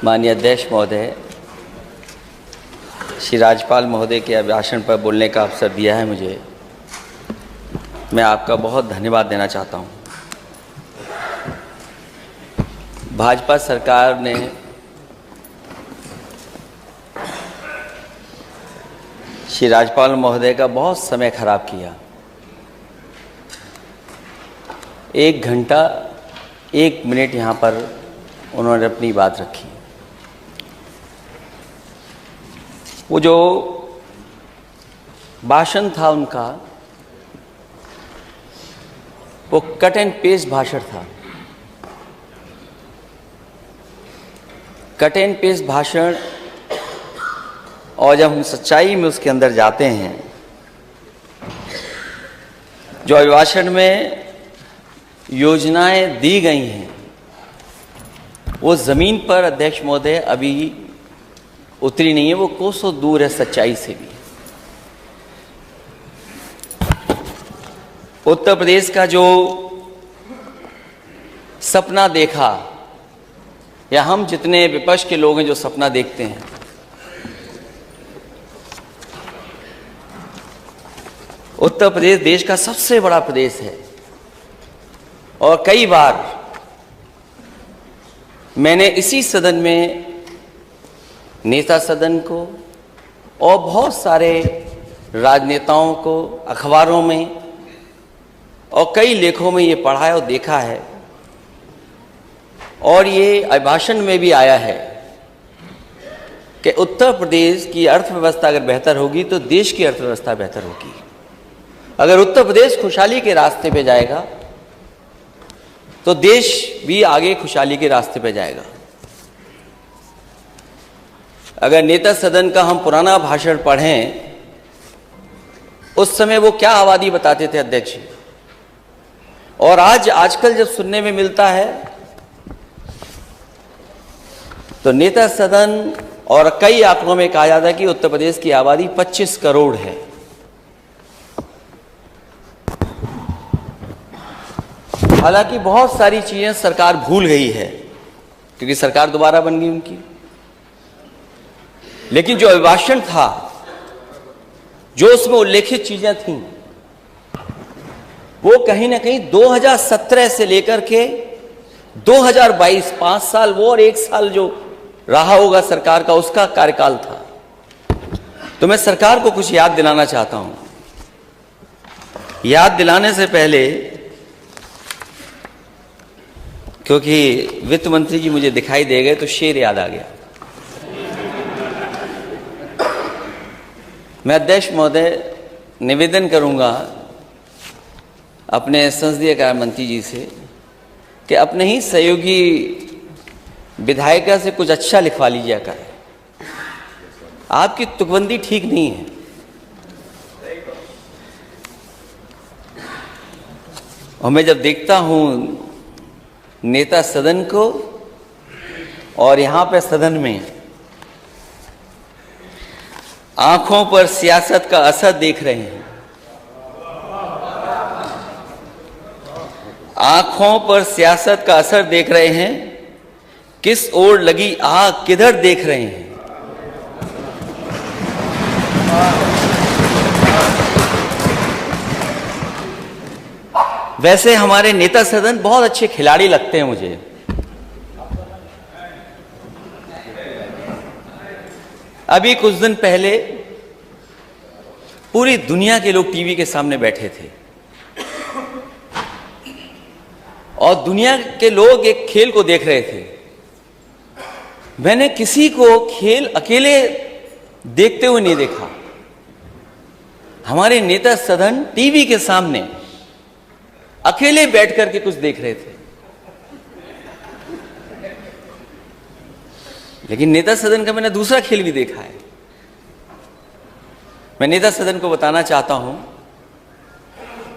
माननीय अध्यक्ष महोदय, श्री राज्यपाल महोदय के अभिभाषण पर बोलने का अवसर दिया है मुझे, मैं आपका बहुत धन्यवाद देना चाहता हूँ। भाजपा सरकार ने श्री राज्यपाल महोदय का बहुत समय खराब किया। 1 घंटा 1 मिनट यहाँ पर उन्होंने अपनी बात रखी। वो जो भाषण था उनका, वो कट एंड पेस्ट भाषण था। कट एंड पेस्ट भाषण, और जब हम सच्चाई में उसके अंदर जाते हैं, जो अभिभाषण में योजनाएं दी गई हैं वो ज़मीन पर अध्यक्ष महोदय अभी उतरी नहीं है, वो कोसों दूर है सच्चाई से भी। उत्तर प्रदेश का जो सपना देखा, या हम जितने विपक्ष के लोग हैं जो सपना देखते हैं, उत्तर प्रदेश देश का सबसे बड़ा प्रदेश है। और कई बार मैंने इसी सदन में नेता सदन को और बहुत सारे राजनेताओं को अखबारों में और कई लेखों में ये पढ़ा है और देखा है, और ये अभिभाषण में भी आया है कि उत्तर प्रदेश की अर्थव्यवस्था अगर बेहतर होगी तो देश की अर्थव्यवस्था बेहतर होगी। अगर उत्तर प्रदेश खुशहाली के रास्ते पे जाएगा तो देश भी आगे खुशहाली के रास्ते पे जाएगा। अगर नेता सदन का हम पुराना भाषण पढ़ें, उस समय वो क्या आबादी बताते थे अध्यक्ष, और आजकल जब सुनने में मिलता है तो नेता सदन और कई आंकड़ों में कहा जाता है कि उत्तर प्रदेश की आबादी 25 करोड़ है। हालांकि बहुत सारी चीजें सरकार भूल गई है क्योंकि सरकार दोबारा बन गई उनकी, लेकिन जो अभिभाषण था, जो उसमें उल्लेखित चीजें थीं, वो कहीं ना कहीं 2017 से लेकर के 2022, 5 साल वो और 1 साल जो रहा होगा सरकार का, उसका कार्यकाल था। तो मैं सरकार को कुछ याद दिलाना चाहता हूं। याद दिलाने से पहले, क्योंकि वित्त मंत्री जी मुझे दिखाई दे गए तो शेर याद आ गया। मैं अध्यक्ष महोदय निवेदन करूंगा अपने संसदीय कार्य मंत्री जी से कि अपने ही सहयोगी विधायिका से कुछ अच्छा लिखवा लीजिए कर। आपकी तुकबंदी ठीक नहीं है। और मैं जब देखता हूं नेता सदन को और यहां पे सदन में आंखों पर सियासत का असर देख रहे हैं, आंखों पर सियासत का असर देख रहे हैं, किस ओर लगी आग किधर देख रहे हैं। वैसे हमारे नेता सदन बहुत अच्छे खिलाड़ी लगते हैं मुझे। अभी कुछ दिन पहले पूरी दुनिया के लोग टीवी के सामने बैठे थे और दुनिया के लोग एक खेल को देख रहे थे। मैंने किसी को खेल अकेले देखते हुए नहीं देखा। हमारे नेता सदन टीवी के सामने अकेले बैठ करके कुछ देख रहे थे। लेकिन नेता सदन का मैंने दूसरा खेल भी देखा है। मैं नेता सदन को बताना चाहता हूं,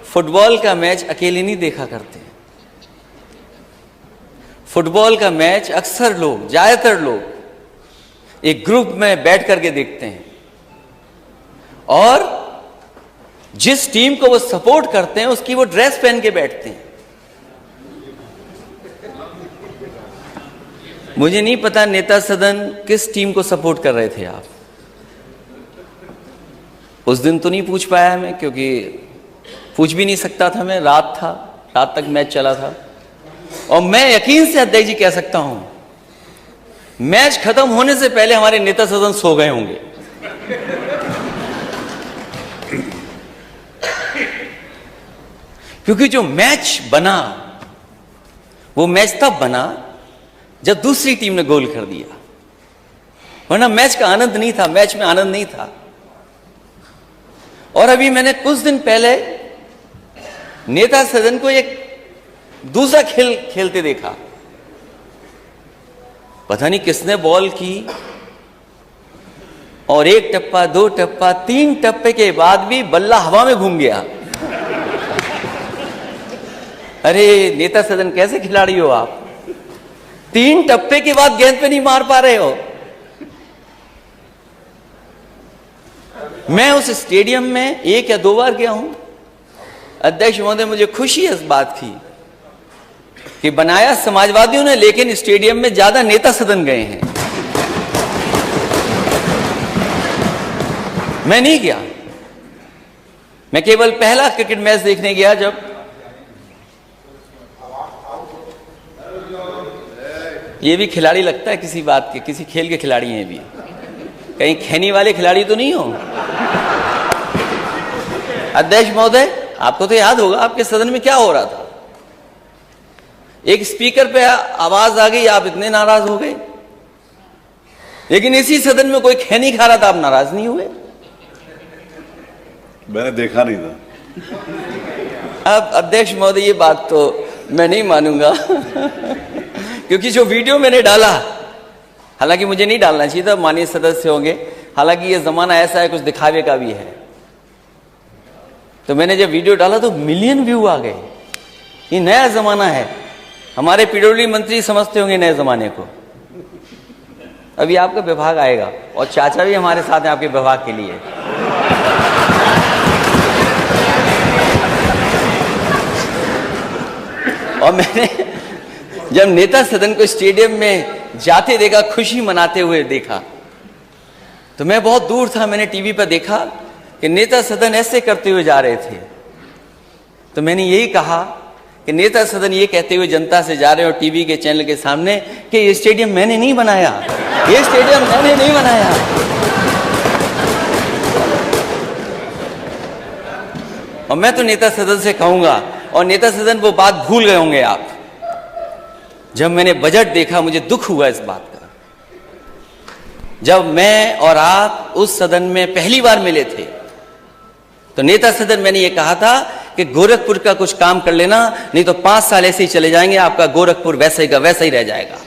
फुटबॉल का मैच अकेले नहीं देखा करते। फुटबॉल का मैच अक्सर लोग, ज्यादातर लोग एक ग्रुप में बैठ करके देखते हैं, और जिस टीम को वो सपोर्ट करते हैं उसकी वो ड्रेस पहन के बैठते हैं। मुझे नहीं पता नेता सदन किस टीम को सपोर्ट कर रहे थे आप। उस दिन तो नहीं पूछ पाया मैं, क्योंकि पूछ भी नहीं सकता था मैं, रात था, रात तक मैच चला था। और मैं यकीन से अध्यक्ष जी कह सकता हूं, मैच खत्म होने से पहले हमारे नेता सदन सो गए होंगे। क्योंकि जो मैच बना, वो मैच तब बना जब दूसरी टीम ने गोल कर दिया, वरना मैच का आनंद नहीं था, मैच में आनंद नहीं था। और अभी मैंने कुछ दिन पहले नेता सदन को एक दूसरा खेल खेलते देखा। पता नहीं किसने बॉल की, और एक टप्पा, दो टप्पा, तीन टप्पे के बाद भी बल्ला हवा में घूम गया। अरे नेता सदन कैसे खिलाड़ी हो आप, तीन टप्पे के बाद गेंद पे नहीं मार पा रहे हो। मैं उस स्टेडियम में 1 या 2 बार गया हूं। अध्यक्ष महोदय, मुझे खुशी है इस बात की कि बनाया समाजवादियों ने, लेकिन स्टेडियम में ज्यादा नेता सदन गए हैं। मैं नहीं गया, मैं केवल पहला क्रिकेट मैच देखने गया जब ये भी खिलाड़ी लगता है किसी बात के, किसी खेल के खिलाड़ी हैं भी, कहीं खैनी वाले खिलाड़ी तो नहीं हो। अध्यक्ष महोदय, आपको तो याद होगा आपके सदन में क्या हो रहा था। एक स्पीकर पे आवाज आ गई, आप इतने नाराज हो गए, लेकिन इसी सदन में कोई खैनी खा रहा था, आप नाराज नहीं हुए। मैंने देखा नहीं था। अब अध्यक्ष महोदय, ये बात तो मैं नहीं मानूंगा क्योंकि जो वीडियो मैंने डाला, हालांकि मुझे नहीं डालना चाहिए था, माननीय सदस्य होंगे, हालांकि ये जमाना ऐसा है कुछ दिखावे का भी है, तो मैंने जब वीडियो डाला तो मिलियन व्यू आ गए। ये नया जमाना है, हमारे पीडब्ल्यूडी मंत्री समझते होंगे नए जमाने को। अभी आपका विभाग आएगा और चाचा भी हमारे साथ हैं आपके विभाग के लिए। और मैंने जब नेता सदन को स्टेडियम में जाते देखा, खुशी मनाते हुए देखा, तो मैं बहुत दूर था, मैंने टीवी पर देखा कि नेता सदन ऐसे करते हुए जा रहे थे। तो मैंने यही कहा कि नेता सदन ये कहते हुए जनता से जा रहे हो टीवी के चैनल के सामने कि ये स्टेडियम मैंने नहीं बनाया, ये स्टेडियम मैंने नहीं बनाया। और मैं तो नेता सदन से कहूंगा, और नेता सदन वो बात भूल गए होंगे आप, जब मैंने बजट देखा मुझे दुख हुआ इस बात का। जब मैं और आप उस सदन में पहली बार मिले थे, तो नेता सदन मैंने ये कहा था कि गोरखपुर का कुछ काम कर लेना, नहीं तो 5 साल ऐसे ही चले जाएंगे, आपका गोरखपुर वैसे का वैसा ही रह जाएगा।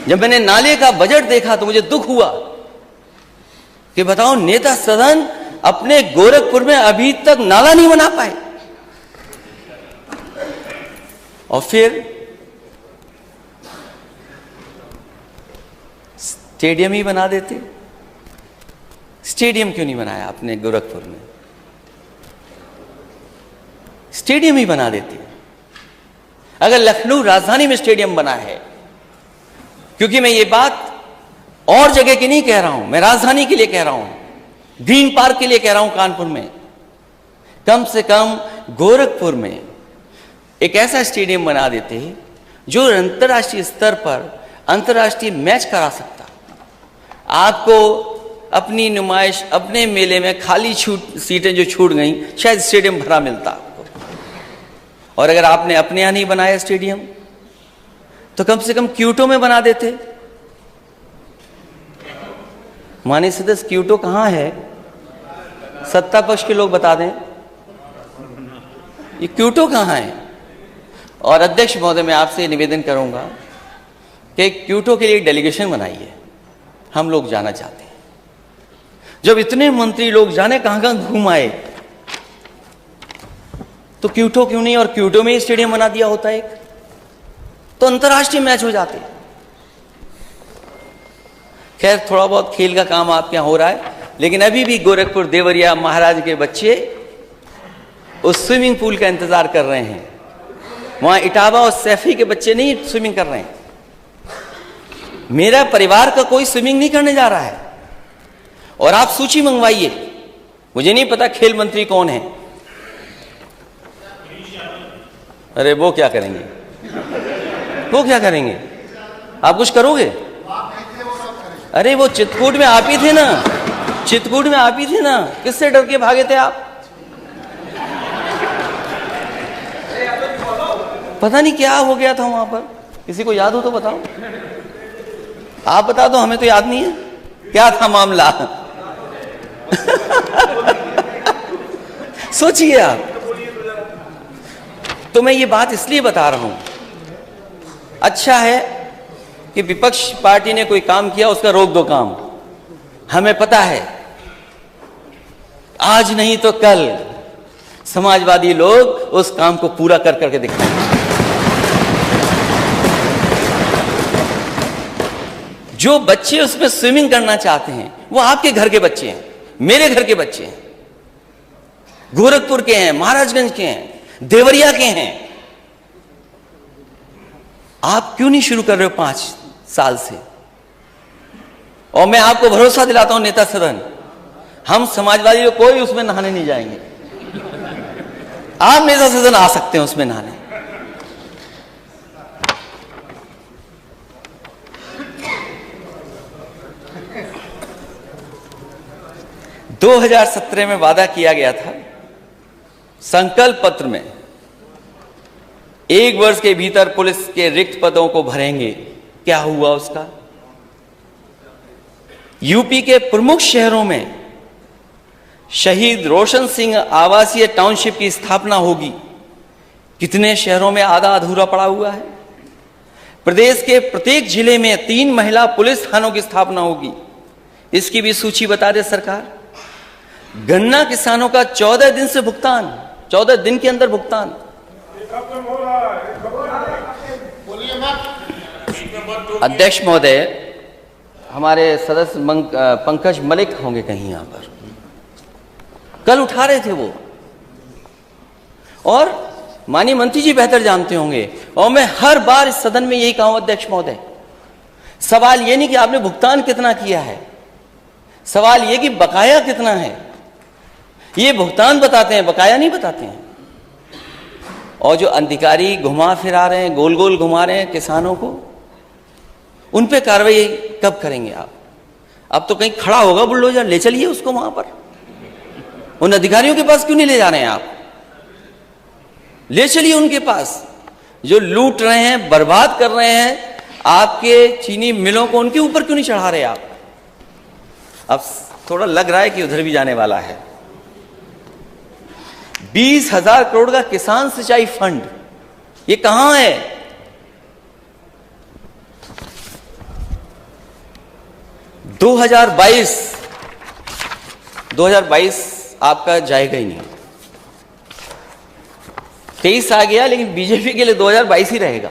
जब मैंने नाले का बजट देखा तो मुझे दुख हुआ कि बताओ, नेता सदन अपने गोरखपुर में अभी तक नाला नहीं बना पाए, और फिर स्टेडियम ही बना देते। स्टेडियम क्यों नहीं बनाया आपने गोरखपुर में? स्टेडियम ही बना देते। अगर लखनऊ राजधानी में स्टेडियम बना है, क्योंकि मैं ये बात और जगह की नहीं कह रहा हूं, मैं राजधानी के लिए कह रहा हूं, ग्रीन पार्क के लिए कह रहा हूं, कानपुर में, कम से कम गोरखपुर में एक ऐसा स्टेडियम बना देते जो अंतर्राष्ट्रीय स्तर पर अंतर्राष्ट्रीय मैच करा सकता। आपको अपनी नुमाइश, अपने मेले में खाली सीटें जो छूट गई, शायद स्टेडियम भरा मिलता आपको। और अगर आपने अपने यहां नहीं बनाया स्टेडियम, तो कम से कम क्यूटो में बना देते। माननीय सदस्य, क्यूटो कहां है? सत्ता पक्ष के लोग बता दें, ये क्यूटो कहां है? और अध्यक्ष महोदय, मैं आपसे निवेदन करूंगा कि क्यूटो के लिए एक डेलीगेशन बनाइए, हम लोग जाना चाहते हैं। जब इतने मंत्री लोग जाने कहां कहां घूम आए, तो क्यूटो क्यों नहीं? और क्यूटो में ही स्टेडियम बना दिया होता एक, तो अंतर्राष्ट्रीय मैच हो जाते। खैर, थोड़ा बहुत खेल का काम आपके यहां हो रहा है, लेकिन अभी भी गोरखपुर देवरिया महाराज के बच्चे उस स्विमिंग पूल का इंतजार कर रहे हैं। वहां इटावा और सैफी के बच्चे नहीं स्विमिंग कर रहे हैं, मेरा परिवार का कोई स्विमिंग नहीं करने जा रहा है। और आप सूची मंगवाइए, मुझे नहीं पता खेल मंत्री कौन है। अरे वो क्या करेंगे, वो क्या करेंगे? आप कुछ करोगे? अरे वो चित्रकूट में आप ही थे ना, चित्रकूट में आप ही थे ना, किससे डर के भागे थे आप? पता नहीं क्या हो गया था वहां पर, किसी को याद हो तो बताओ। आप बता दो, हमें तो याद नहीं है क्या था मामला। सोचिए आप। तो मैं ये बात इसलिए बता रहा हूं, अच्छा है कि विपक्ष पार्टी ने कोई काम किया, उसका रोक दो काम। हमें पता है आज नहीं तो कल समाजवादी लोग उस काम को पूरा कर करके दिखाएंगे। जो बच्चे उसमें स्विमिंग करना चाहते हैं वो आपके घर के बच्चे हैं, मेरे घर के बच्चे हैं, गोरखपुर के हैं, महाराजगंज के हैं, देवरिया के हैं। आप क्यों नहीं शुरू कर रहे हो 5 साल से? और मैं आपको भरोसा दिलाता हूं नेता सदन, हम समाजवादी लोग कोई उसमें नहाने नहीं जाएंगे। आप नेता सदन आ सकते हैं उसमें नहाने। दो 2017 में वादा किया गया था, संकल्प पत्र में 1 वर्ष के भीतर पुलिस के रिक्त पदों को भरेंगे। क्या हुआ उसका? यूपी के प्रमुख शहरों में शहीद रोशन सिंह आवासीय टाउनशिप की स्थापना होगी। कितने शहरों में आधा अधूरा पड़ा हुआ है? प्रदेश के प्रत्येक जिले में 3 महिला पुलिस थानों की स्थापना होगी। इसकी भी सूची बता दे सरकार। गन्ना किसानों का 14 दिन से भुगतान, 14 दिन के अंदर भुगतान। अध्यक्ष महोदय, हमारे सदस्य पंकज मलिक होंगे कहीं यहां पर, कल उठा रहे थे वो, और माननीय मंत्री जी बेहतर जानते होंगे। और मैं हर बार इस सदन में यही कहूं अध्यक्ष महोदय, सवाल ये नहीं कि आपने भुगतान कितना किया है, सवाल ये कि बकाया कितना है। ये भुगतान बताते हैं, बकाया नहीं बताते हैं। और जो अधिकारी घुमा फिरा रहे हैं, गोल गोल घुमा रहे हैं किसानों को, उन पे कार्रवाई कब करेंगे आप? अब तो कहीं खड़ा होगा बुलडोजर, ले चलिए उसको वहां पर। उन अधिकारियों के पास क्यों नहीं ले जा रहे हैं आप? ले चलिए उनके पास, जो लूट रहे हैं, बर्बाद कर रहे हैं आपके चीनी मिलों को, उनके ऊपर क्यों नहीं चढ़ा रहे आप? अब थोड़ा लग रहा है कि उधर भी जाने वाला है। 20,000 करोड़ का किसान सिंचाई फंड, ये कहां है? दो 2022 आपका जाएगा ही नहीं। 23 आ गया, लेकिन बीजेपी के लिए 2022 ही रहेगा,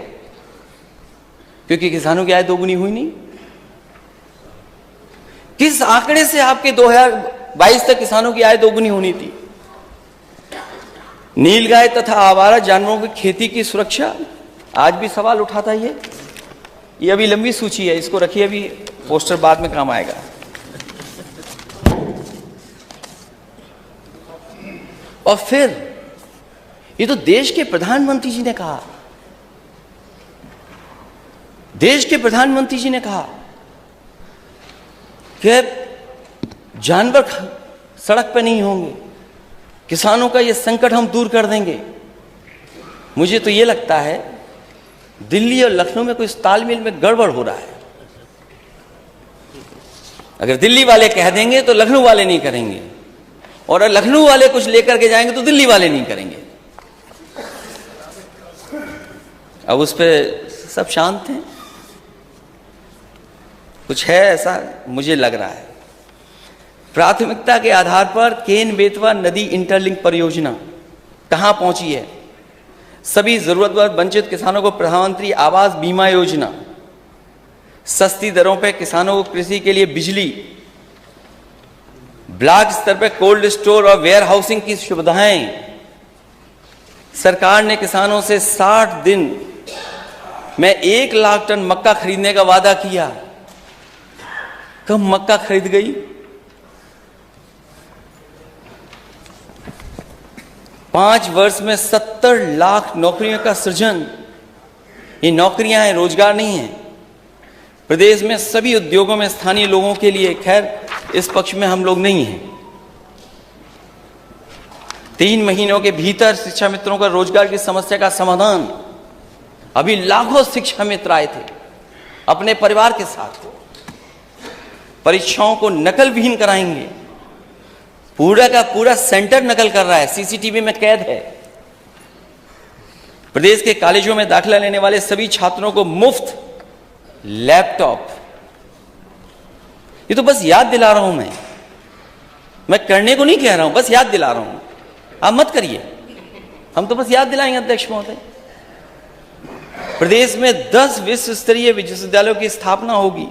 क्योंकि किसानों की आय दोगुनी हुई नहीं। किस आंकड़े से आपके 2022 तक किसानों की आय दोगुनी होनी थी? नीलगाय तथा आवारा जानवरों की खेती की सुरक्षा, आज भी सवाल उठाता है ये अभी लंबी सूची है, इसको रखिए, अभी पोस्टर बाद में काम आएगा। और फिर ये तो देश के प्रधानमंत्री जी ने कहा, देश के प्रधानमंत्री जी ने कहा कि जानवर सड़क पर नहीं होंगे, किसानों का ये संकट हम दूर कर देंगे। मुझे तो ये लगता है दिल्ली और लखनऊ में कोई तालमेल में गड़बड़ हो रहा है। अगर दिल्ली वाले कह देंगे तो लखनऊ वाले नहीं करेंगे, और अगर लखनऊ वाले कुछ लेकर के जाएंगे तो दिल्ली वाले नहीं करेंगे। अब उस पर सब शांत हैं। कुछ है ऐसा, मुझे लग रहा है। प्राथमिकता के आधार पर केन बेतवा नदी इंटरलिंक परियोजना कहां पहुंची है? सभी जरूरतमंद वंचित किसानों को प्रधानमंत्री आवास बीमा योजना, सस्ती दरों पर किसानों को कृषि के लिए बिजली, ब्लॉक स्तर पर कोल्ड स्टोर और वेयर हाउसिंग की सुविधाएं। सरकार ने किसानों से 60 दिन में 1 लाख टन मक्का खरीदने का वादा किया। कब मक्का खरीद गई? 5 वर्ष में 70 लाख नौकरियों का सृजन। ये नौकरियां हैं, रोजगार नहीं है। प्रदेश में सभी उद्योगों में स्थानीय लोगों के लिए, खैर इस पक्ष में हम लोग नहीं हैं। 3 महीनों के भीतर शिक्षा मित्रों का रोजगार की समस्या का समाधान। अभी लाखों शिक्षा मित्र आए थे अपने परिवार के साथ। परीक्षाओं को नकल विहीन कराएंगे। पूरा का पूरा सेंटर नकल कर रहा है, सीसीटीवी में कैद है। प्रदेश के कॉलेजों में दाखिला लेने वाले सभी छात्रों को मुफ्त लैपटॉप। ये तो बस याद दिला रहा हूं मैं करने को नहीं कह रहा हूं, बस याद दिला रहा हूं। आप मत करिए, हम तो बस याद दिलाएंगे अध्यक्ष महोदय। प्रदेश में 10 विश्व स्तरीय विश्वविद्यालयों की स्थापना होगी।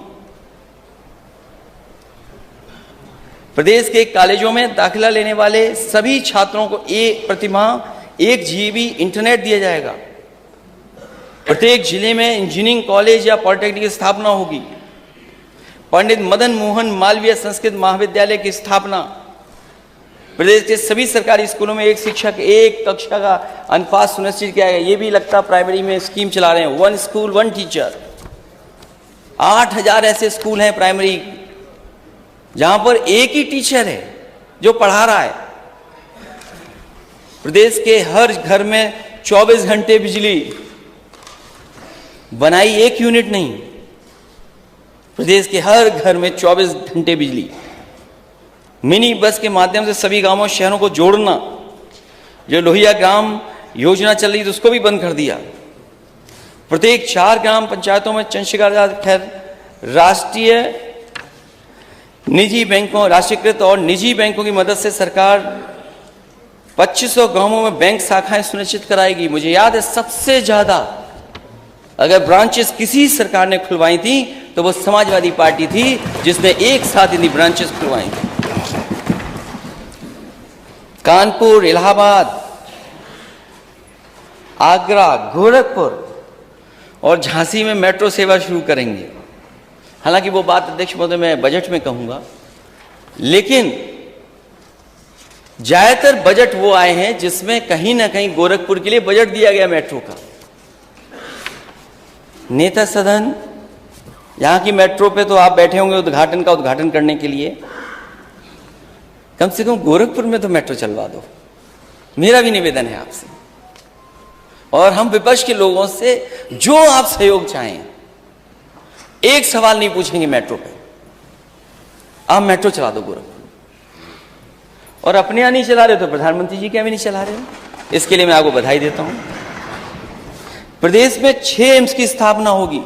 प्रदेश के कॉलेजों में दाखिला लेने वाले सभी छात्रों को प्रतिमाह 1 GB इंटरनेट दिया जाएगा। प्रत्येक जिले में इंजीनियरिंग कॉलेज या पॉलिटेक्निक की स्थापना होगी। पंडित मदन मोहन मालवीय संस्कृत महाविद्यालय की स्थापना। प्रदेश के सभी सरकारी स्कूलों में 1 शिक्षक 1 कक्षा का अनुपात सुनिश्चित किया गया। ये भी लगता प्राइमरी में स्कीम चला रहे हैं, 1 स्कूल 1 टीचर। 8000 ऐसे स्कूल हैं प्राइमरी जहां पर एक ही टीचर है जो पढ़ा रहा है। प्रदेश के हर घर में 24 घंटे बिजली बनाई, 1 यूनिट नहीं। प्रदेश के हर घर में 24 घंटे बिजली। मिनी बस के माध्यम से सभी गांवों शहरों को जोड़ना। जो लोहिया ग्राम योजना चल रही थी उसको भी बंद कर दिया। प्रत्येक 4 ग्राम पंचायतों में चंद्रशेखर, खैर राष्ट्रीय निजी बैंकों, राष्ट्रीयकृत और निजी बैंकों की मदद से सरकार 2500 गांवों में बैंक शाखाएं सुनिश्चित कराएगी। मुझे याद है सबसे ज्यादा अगर ब्रांचेस किसी सरकार ने खुलवाई थी तो वो समाजवादी पार्टी थी, जिसने एक साथ इतनी ब्रांचेस खुलवाई थी। कानपुर, इलाहाबाद, आगरा, गोरखपुर और झांसी में मेट्रो सेवा शुरू करेंगे। हालांकि वो बात अध्यक्ष महोदय मैं बजट में कहूंगा, लेकिन ज्यादातर बजट वो आए हैं जिसमें कहीं ना कहीं गोरखपुर के लिए बजट दिया गया मेट्रो का। नेता सदन, यहां की मेट्रो पे तो आप बैठे होंगे उद्घाटन करने के लिए। कम से कम गोरखपुर में तो मेट्रो चलवा दो, मेरा भी निवेदन है आपसे। और हम विपक्ष के लोगों से जो आप सहयोग चाहें, एक सवाल नहीं पूछेंगे मेट्रो पे, आप मेट्रो चला दो गोरखपुर। और अपने यहां नहीं चला रहे तो प्रधानमंत्री जी के यहां भी नहीं चला रहे। इसके लिए मैं आपको बधाई देता हूं। प्रदेश में 6 एम्स की स्थापना होगी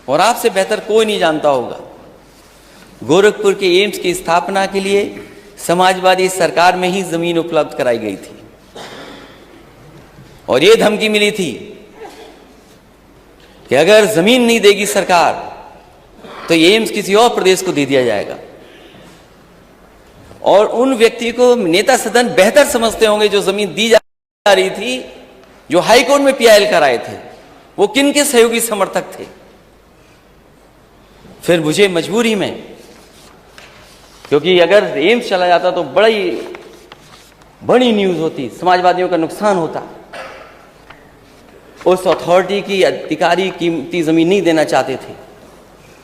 और आपसे बेहतर कोई नहीं जानता होगा। गोरखपुर के एम्स की स्थापना के लिए समाजवादी सरकार में ही जमीन उपलब्ध कराई गई थी और यह धमकी मिली थी कि अगर जमीन नहीं देगी सरकार तो ये एम्स किसी और प्रदेश को दे दिया जाएगा। और उन व्यक्ति को नेता सदन बेहतर समझते होंगे जो जमीन दी जा रही थी, जो हाईकोर्ट में PIL कराए थे, वो किन के सहयोगी समर्थक थे। फिर मुझे मजबूरी में, क्योंकि अगर एम्स चला जाता तो बड़ी न्यूज होती, समाजवादियों का नुकसान होता। उस अथॉरिटी की अधिकारी कीमती जमीन नहीं देना चाहते थे।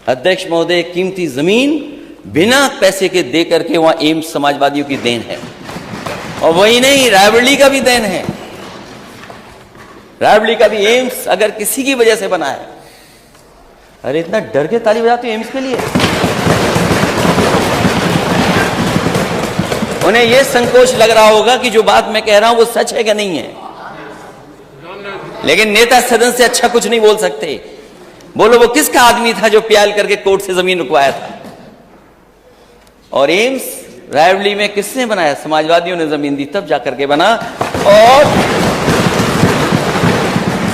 अध्यक्ष महोदय, कीमती जमीन बिना पैसे के दे करके वहां एम्स समाजवादियों की देन है। और वही नहीं, रायबरेली का भी देन है। रायबरेली का भी एम्स अगर किसी की वजह से बना है। अरे इतना डर के ताली बजाते हो एम्स के लिए। उन्हें यह संकोच लग रहा होगा कि जो बात मैं कह रहा हूं वो सच है कि नहीं है, लेकिन नेता सदन से अच्छा कुछ नहीं बोल सकते। बोलो वो किसका आदमी था जो PIL करके कोर्ट से जमीन रुकवाया था। और एम्स रायबरेली में किसने बनाया? समाजवादियों ने जमीन दी तब जाकर के बना। और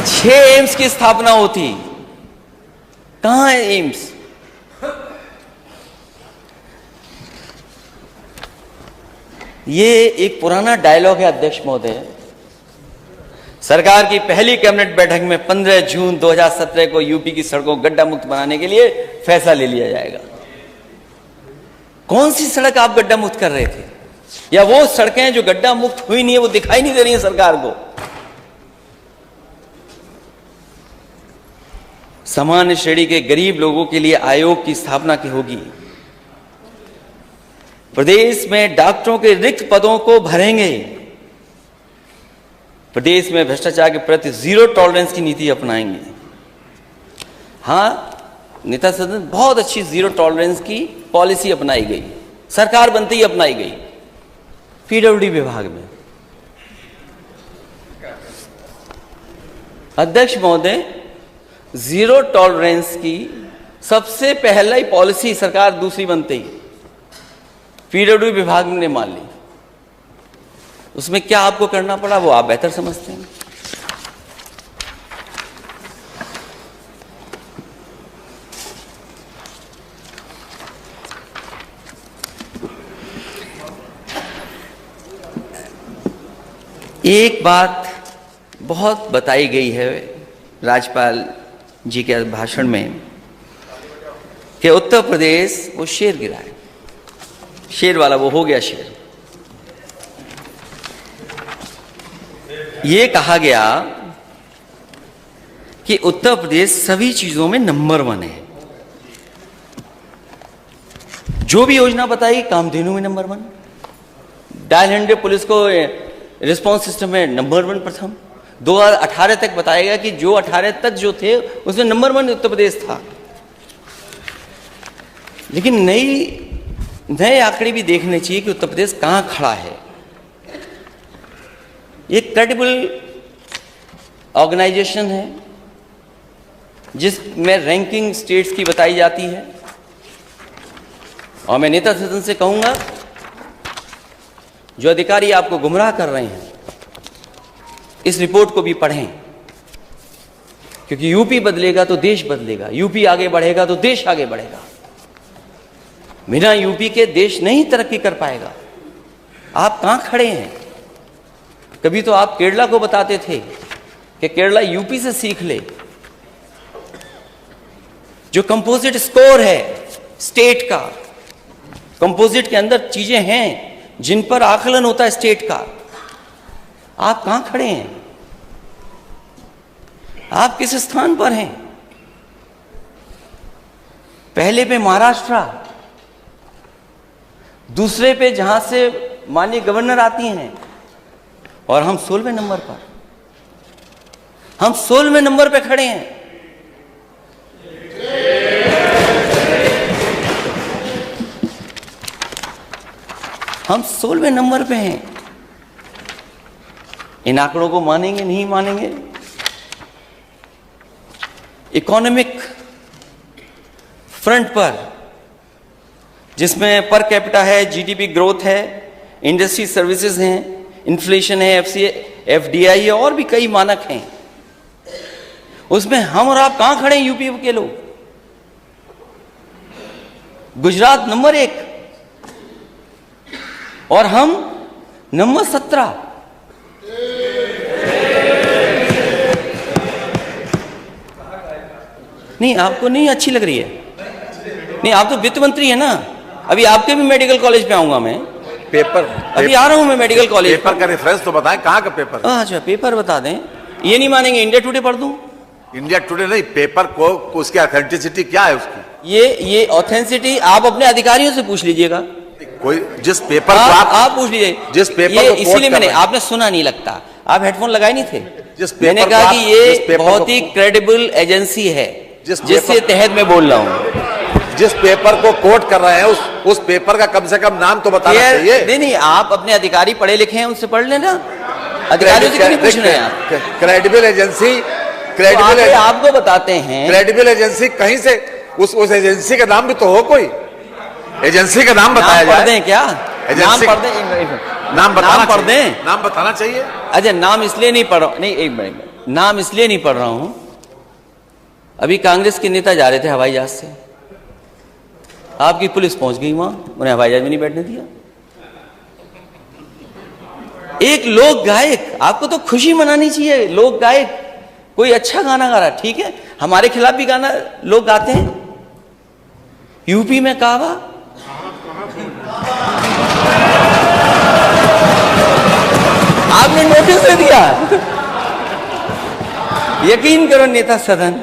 6 एम्स की स्थापना होती। कहां है एम्स? ये एक पुराना डायलॉग है अध्यक्ष महोदय। सरकार की पहली कैबिनेट बैठक में 15 जून 2017 को यूपी की सड़कों को गड्ढा मुक्त बनाने के लिए फैसला ले लिया जाएगा। कौन सी सड़क आप गड्ढा मुक्त कर रहे थे, या वो सड़कें जो गड्ढा मुक्त हुई नहीं है वो दिखाई नहीं दे रही है सरकार को। सामान्य श्रेणी के गरीब लोगों के लिए आयोग की स्थापना की होगी। प्रदेश में डॉक्टरों के रिक्त पदों को भरेंगे। प्रदेश में भ्रष्टाचार के प्रति जीरो टॉलरेंस की नीति अपनाएंगे। हाँ, नेता सदन बहुत अच्छी जीरो टॉलरेंस की पॉलिसी अपनाई गई, सरकार बनते ही अपनाई गई। पीडब्ल्यूडी विभाग में अध्यक्ष महोदय, जीरो टॉलरेंस की सबसे पहला ही पॉलिसी सरकार दूसरी बनते ही पीडब्ल्यूडी विभाग ने मान ली। उसमें क्या आपको करना पड़ा वो आप बेहतर समझते हैं। एक बात बहुत बताई गई है राज्यपाल जी के भाषण में कि उत्तर प्रदेश वो शेर गिरा है, शेर वाला वो हो गया शेर। ये कहा गया कि उत्तर प्रदेश सभी चीजों में नंबर 1 है। जो भी योजना बताई, कामधेनु में नंबर 1, डायल 100 पुलिस को रिस्पांस सिस्टम में नंबर 1 प्रथम। 2018 तक बताया गया कि जो 18 तक जो थे उसमें नंबर 1 उत्तर प्रदेश था। लेकिन नए आंकड़े भी देखने चाहिए कि उत्तर प्रदेश कहां खड़ा है। एक क्रेडिबल ऑर्गेनाइजेशन है जिसमें रैंकिंग स्टेट्स की बताई जाती है, और मैं नेता सदन से कहूंगा जो अधिकारी आपको गुमराह कर रहे हैं इस रिपोर्ट को भी पढ़ें, क्योंकि यूपी बदलेगा तो देश बदलेगा, यूपी आगे बढ़ेगा तो देश आगे बढ़ेगा। बिना यूपी के देश नहीं तरक्की कर पाएगा। आप कहां खड़े हैं? कभी तो आप केरला को बताते थे कि केरला यूपी से सीख ले। जो कंपोजिट स्कोर है स्टेट का, कंपोजिट के अंदर चीजें हैं जिन पर आकलन होता है स्टेट का। आप कहां खड़े हैं? आप किस स्थान पर हैं? पहले पे महाराष्ट्र, दूसरे पे जहां से माननीय गवर्नर आती हैं, और हम 16वें नंबर पर, हम 16वें नंबर पे खड़े हैं। हम 16वें नंबर पे हैं। इन आंकड़ों को मानेंगे नहीं मानेंगे? इकोनॉमिक फ्रंट पर, जिसमें पर कैपिटा है, जीडीपी ग्रोथ है, इंडस्ट्री सर्विसेज हैं, इन्फ्लेशन है, एफडीआई है, और भी कई मानक हैं, उसमें हम और आप कहां खड़े हैं? यूपी के लोग। गुजरात नंबर 1 और हम नंबर 17। नहीं, आपको नहीं अच्छी लग रही है? नहीं, आप तो वित्त मंत्री है ना। अभी आपके भी मेडिकल कॉलेज पे आऊंगा मैं। पेपर अभी आ रहा हूं मैं मेडिकल कॉलेज। पेपर का रेफरेंस तो बताएं, कहां का पेपर? अच्छा, पेपर बता दें। ये नहीं मानेंगे, इंडिया टुडे पढ़ दूं? इंडिया टुडे नहीं, पेपर को उसकी ऑथेंटिसिटी क्या है उसकी? ये ऑथेंटिसिटी आप अपने अधिकारियों से पूछ लीजिएगा। कोई जिस पेपर को आप पूछ लीजिए। जिस पेपर ये को इसीलिए मैंने, आपने सुना नहीं लगता, आप हेडफोन लगाए नहीं थे। मैंने कहा कि ये बहुत ही क्रेडिबल एजेंसी है जिसके तहत मैं बोल रहा हूं। जिस पेपर को कोट कर रहे हैं उस पेपर का कम से कम नाम तो बताना चाहिए। नहीं, आप अपने अधिकारी पढ़े लिखे हैं, उनसे पढ़ लेना। अधिकारियों से क्यों पूछ रहे हैं आप? क्रेडिबल एजेंसी, आपको बताते हैं। क्रेडिबल एजेंसी कहीं से उस एजेंसी का नाम भी तो हो, कोई एजेंसी का नाम बताया जाए। पढ़ दें क्या? एजेंसी नाम पढ़ दें, नाम बताना चाहिए। अच्छा, नाम इसलिए नहीं पढ़ रहा, नहीं एक मिनट, नाम इसलिए नहीं पढ़ रहा हूं। अभी कांग्रेस के नेता जा रहे थे हवाई जहाज से, आपकी पुलिस पहुंच गई वहां, उन्हें हवाई जहाज में नहीं बैठने दिया। एक लोक गायक, आपको तो खुशी मनानी चाहिए। लोक गायक कोई अच्छा गाना गा रहा है, ठीक है, हमारे खिलाफ भी गाना लोग गाते हैं। यूपी में कहवा, आपने नोटिस दे दिया। यकीन करो नेता सदन,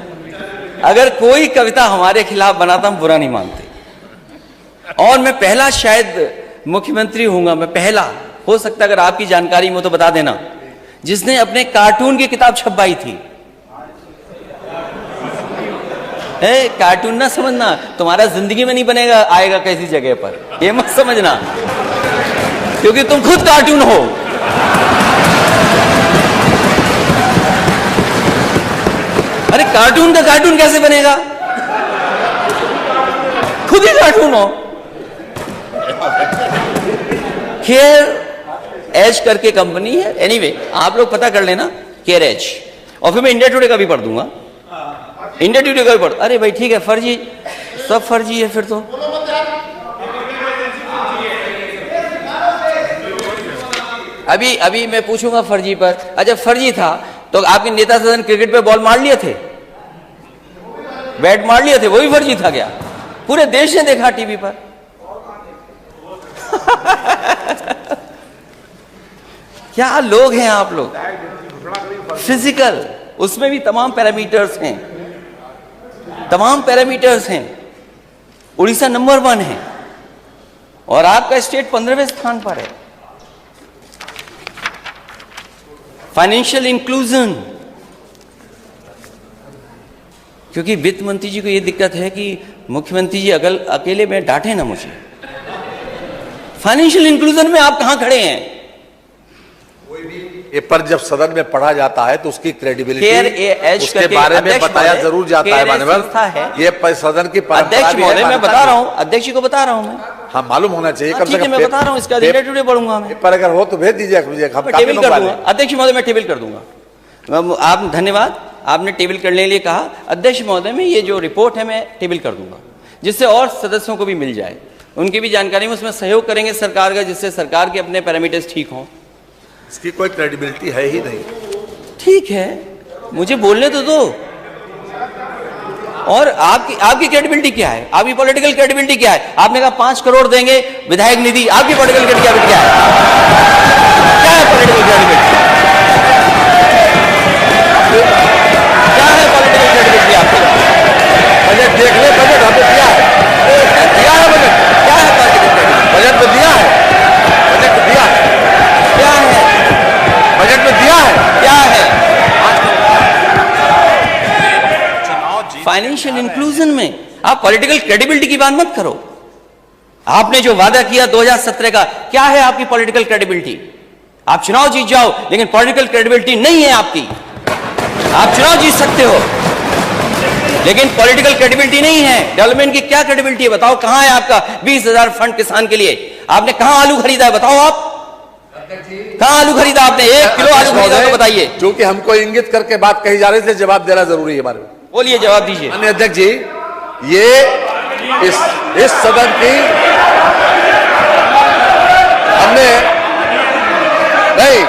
अगर कोई कविता हमारे खिलाफ बनाता हम बुरा नहीं मानते। और मैं पहला शायद मुख्यमंत्री हूंगा, मैं पहला, हो सकता है अगर आपकी जानकारी में तो बता देना, जिसने अपने कार्टून की किताब छपवाई थी। कार्टून ना समझना, तुम्हारा जिंदगी में नहीं बनेगा, आएगा कैसी जगह पर, ये मत समझना, क्योंकि तुम खुद कार्टून हो। अरे कार्टून का कार्टून कैसे बनेगा, खुद ही कार्टून हो। केयर एज करके कंपनी है, एनीवे आप लोग पता कर लेना, केयर एज। और फिर मैं इंडिया टुडे का भी पढ़ दूंगा, इंडिया टुडे का भी पढ़। अरे भाई ठीक है, फर्जी, सब फर्जी है फिर तो। अभी मैं पूछूंगा फर्जी पर। अच्छा फर्जी था तो आपके नेता सदन क्रिकेट पे बॉल मार लिए थे, बैट मार लिए थे, वो भी फर्जी था क्या? पूरे देश ने देखा टीवी पर। क्या लोग हैं आप लोग। फिजिकल, उसमें भी तमाम पैरामीटर्स हैं, तमाम पैरामीटर्स हैं। उड़ीसा नंबर 1 है और आपका स्टेट 15वें स्थान पर है। फाइनेंशियल इंक्लूजन, क्योंकि वित्त मंत्री जी को यह दिक्कत है कि मुख्यमंत्री जी अकेले में डांटे ना मुझे। फाइनेंशियल इंक्लूजन में आप कहां खड़े हैं? ये पर जब सदन में पढ़ा जाता है तो उसकी क्रेडिबिलिटी उसके बारे में बताया जरूर जाता है माननीय। ये सदन की अध्यक्ष महोदय मैं बता रहा हूं, अध्यक्ष जी को बता रहा हूं मैं। हाँ मालूम होना चाहिए, कम से कम मैं बता रहा हूं, इसका इंडिया टुडे पढ़ूंगा मैं। पर अगर हो तो भेज दीजिए मुझे, हम टेबल कर दूंगा। अध्यक्ष महोदय मैं टेबल कर दूंगा। आप धन्यवाद, आपने टेबल करने के लिए कहा। अध्यक्ष महोदय में ये जो रिपोर्ट है मैं टेबल कर दूंगा, जिससे और सदस्यों को भी मिल जाए, उनकी भी जानकारी में उसमें सहयोग करेंगे सरकार का, जिससे सरकार के अपने पैरामीटर्स ठीक हों। इसकी कोई क्रेडिबिलिटी है ही नहीं। ठीक है, मुझे बोलने तो दो। और आपकी क्रेडिबिलिटी क्या है? आपकी पॉलिटिकल क्रेडिबिलिटी क्या है? आपने कहा 5 करोड़ देंगे विधायक निधि, आपकी पॉलिटिकल क्रेडिबिलिटी क्या है? क्या है पॉलिटिकल क्रेडिबिलिटी? क्या है पॉलिटिकल क्रेडिबिलिटी आपकी? बजट देख ले, बजट हमें दिया है, दिया है बजट। क्या है पॉलिटिकल क्रेडिबिलिटी? बजट में दिया है, बजट में दिया है, क्या है बजट में दिया है, क्या है? फाइनेंशियल इंक्लूजन में आप पॉलिटिकल क्रेडिबिलिटी की बात मत करो। आपने जो वादा किया 2017 का, क्या है आपकी पॉलिटिकल क्रेडिबिलिटी? आप चुनाव जीत जाओ, लेकिन पॉलिटिकल क्रेडिबिलिटी नहीं है आपकी। आप चुनाव जीत सकते हो, लेकिन पॉलिटिकल क्रेडिबिलिटी नहीं है। डेवलपमेंट की क्या क्रेडिबिलिटी है बताओ? कहां है आपका 20,000 फंड किसान के लिए? आपने कहां आलू खरीदा है बताओ? आप कहां आलू खरीदा आपने? 1 किलो आलू खरीदा तो बताइए। क्योंकि हमको इंगित करके बात कही जा रही थी, जवाब देना जरूरी है हमारे में। बोलिए, जवाब दीजिए। माननीय अध्यक्ष जी, ये इस सदन की हमने नहीं,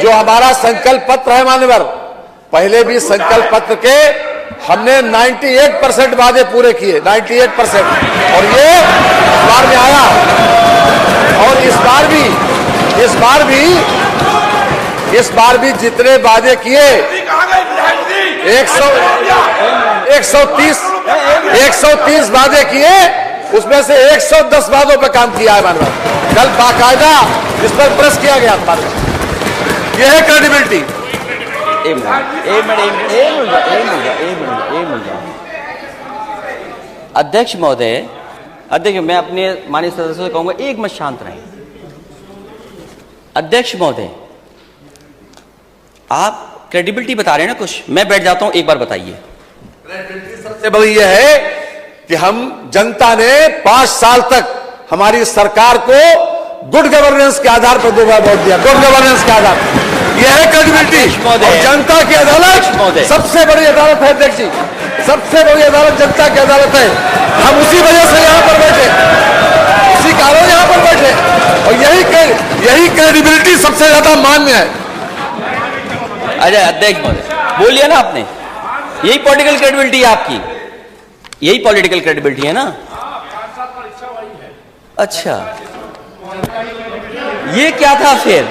जो हमारा संकल्प पत्र है मान्यवर, पहले भी संकल्प पत्र के हमने 98% वादे पूरे किए, 98%। और ये इस बार में आया, और इस बार भी जितने वादे किए 130 वादे किए, उसमें से 110 वादों पर काम किया है मानव। कल बाकायदा इस पर प्रेस किया गया मानव। यह है क्रेडिबिलिटी। अध्यक्ष महोदय, अध्यक्ष मैं अपने माननीय सदस्यों से कहूंगा एक मिनट शांत रहें। अध्यक्ष महोदय, आप क्रेडिबिलिटी बता रहे हैं ना कुछ, मैं बैठ जाता हूं, एक बार बताइए। सबसे बड़ी यह है कि हम जनता ने 5 साल तक हमारी सरकार को गुड गवर्नेंस के आधार पर 2 बार वोट दिया, गुड गवर्नेंस के आधार पर। यह है क्रेडिबिलिटी। और जनता की अदालत सबसे बड़ी अदालत है अध्यक्ष जी, सबसे बड़ी अदालत जनता की अदालत है। हम उसी वजह से यहां पर बैठे, उसी कारण यहां पर बैठे, और यही क्रेडिबिलिटी सबसे ज्यादा मान्य है। अच्छा अध्यक्ष महोदय, बोलिए ना आपने, यही पॉलिटिकल क्रेडिबिलिटी है आपकी, यही पॉलिटिकल क्रेडिबिलिटी है ना? अच्छा, ये क्या था फिर?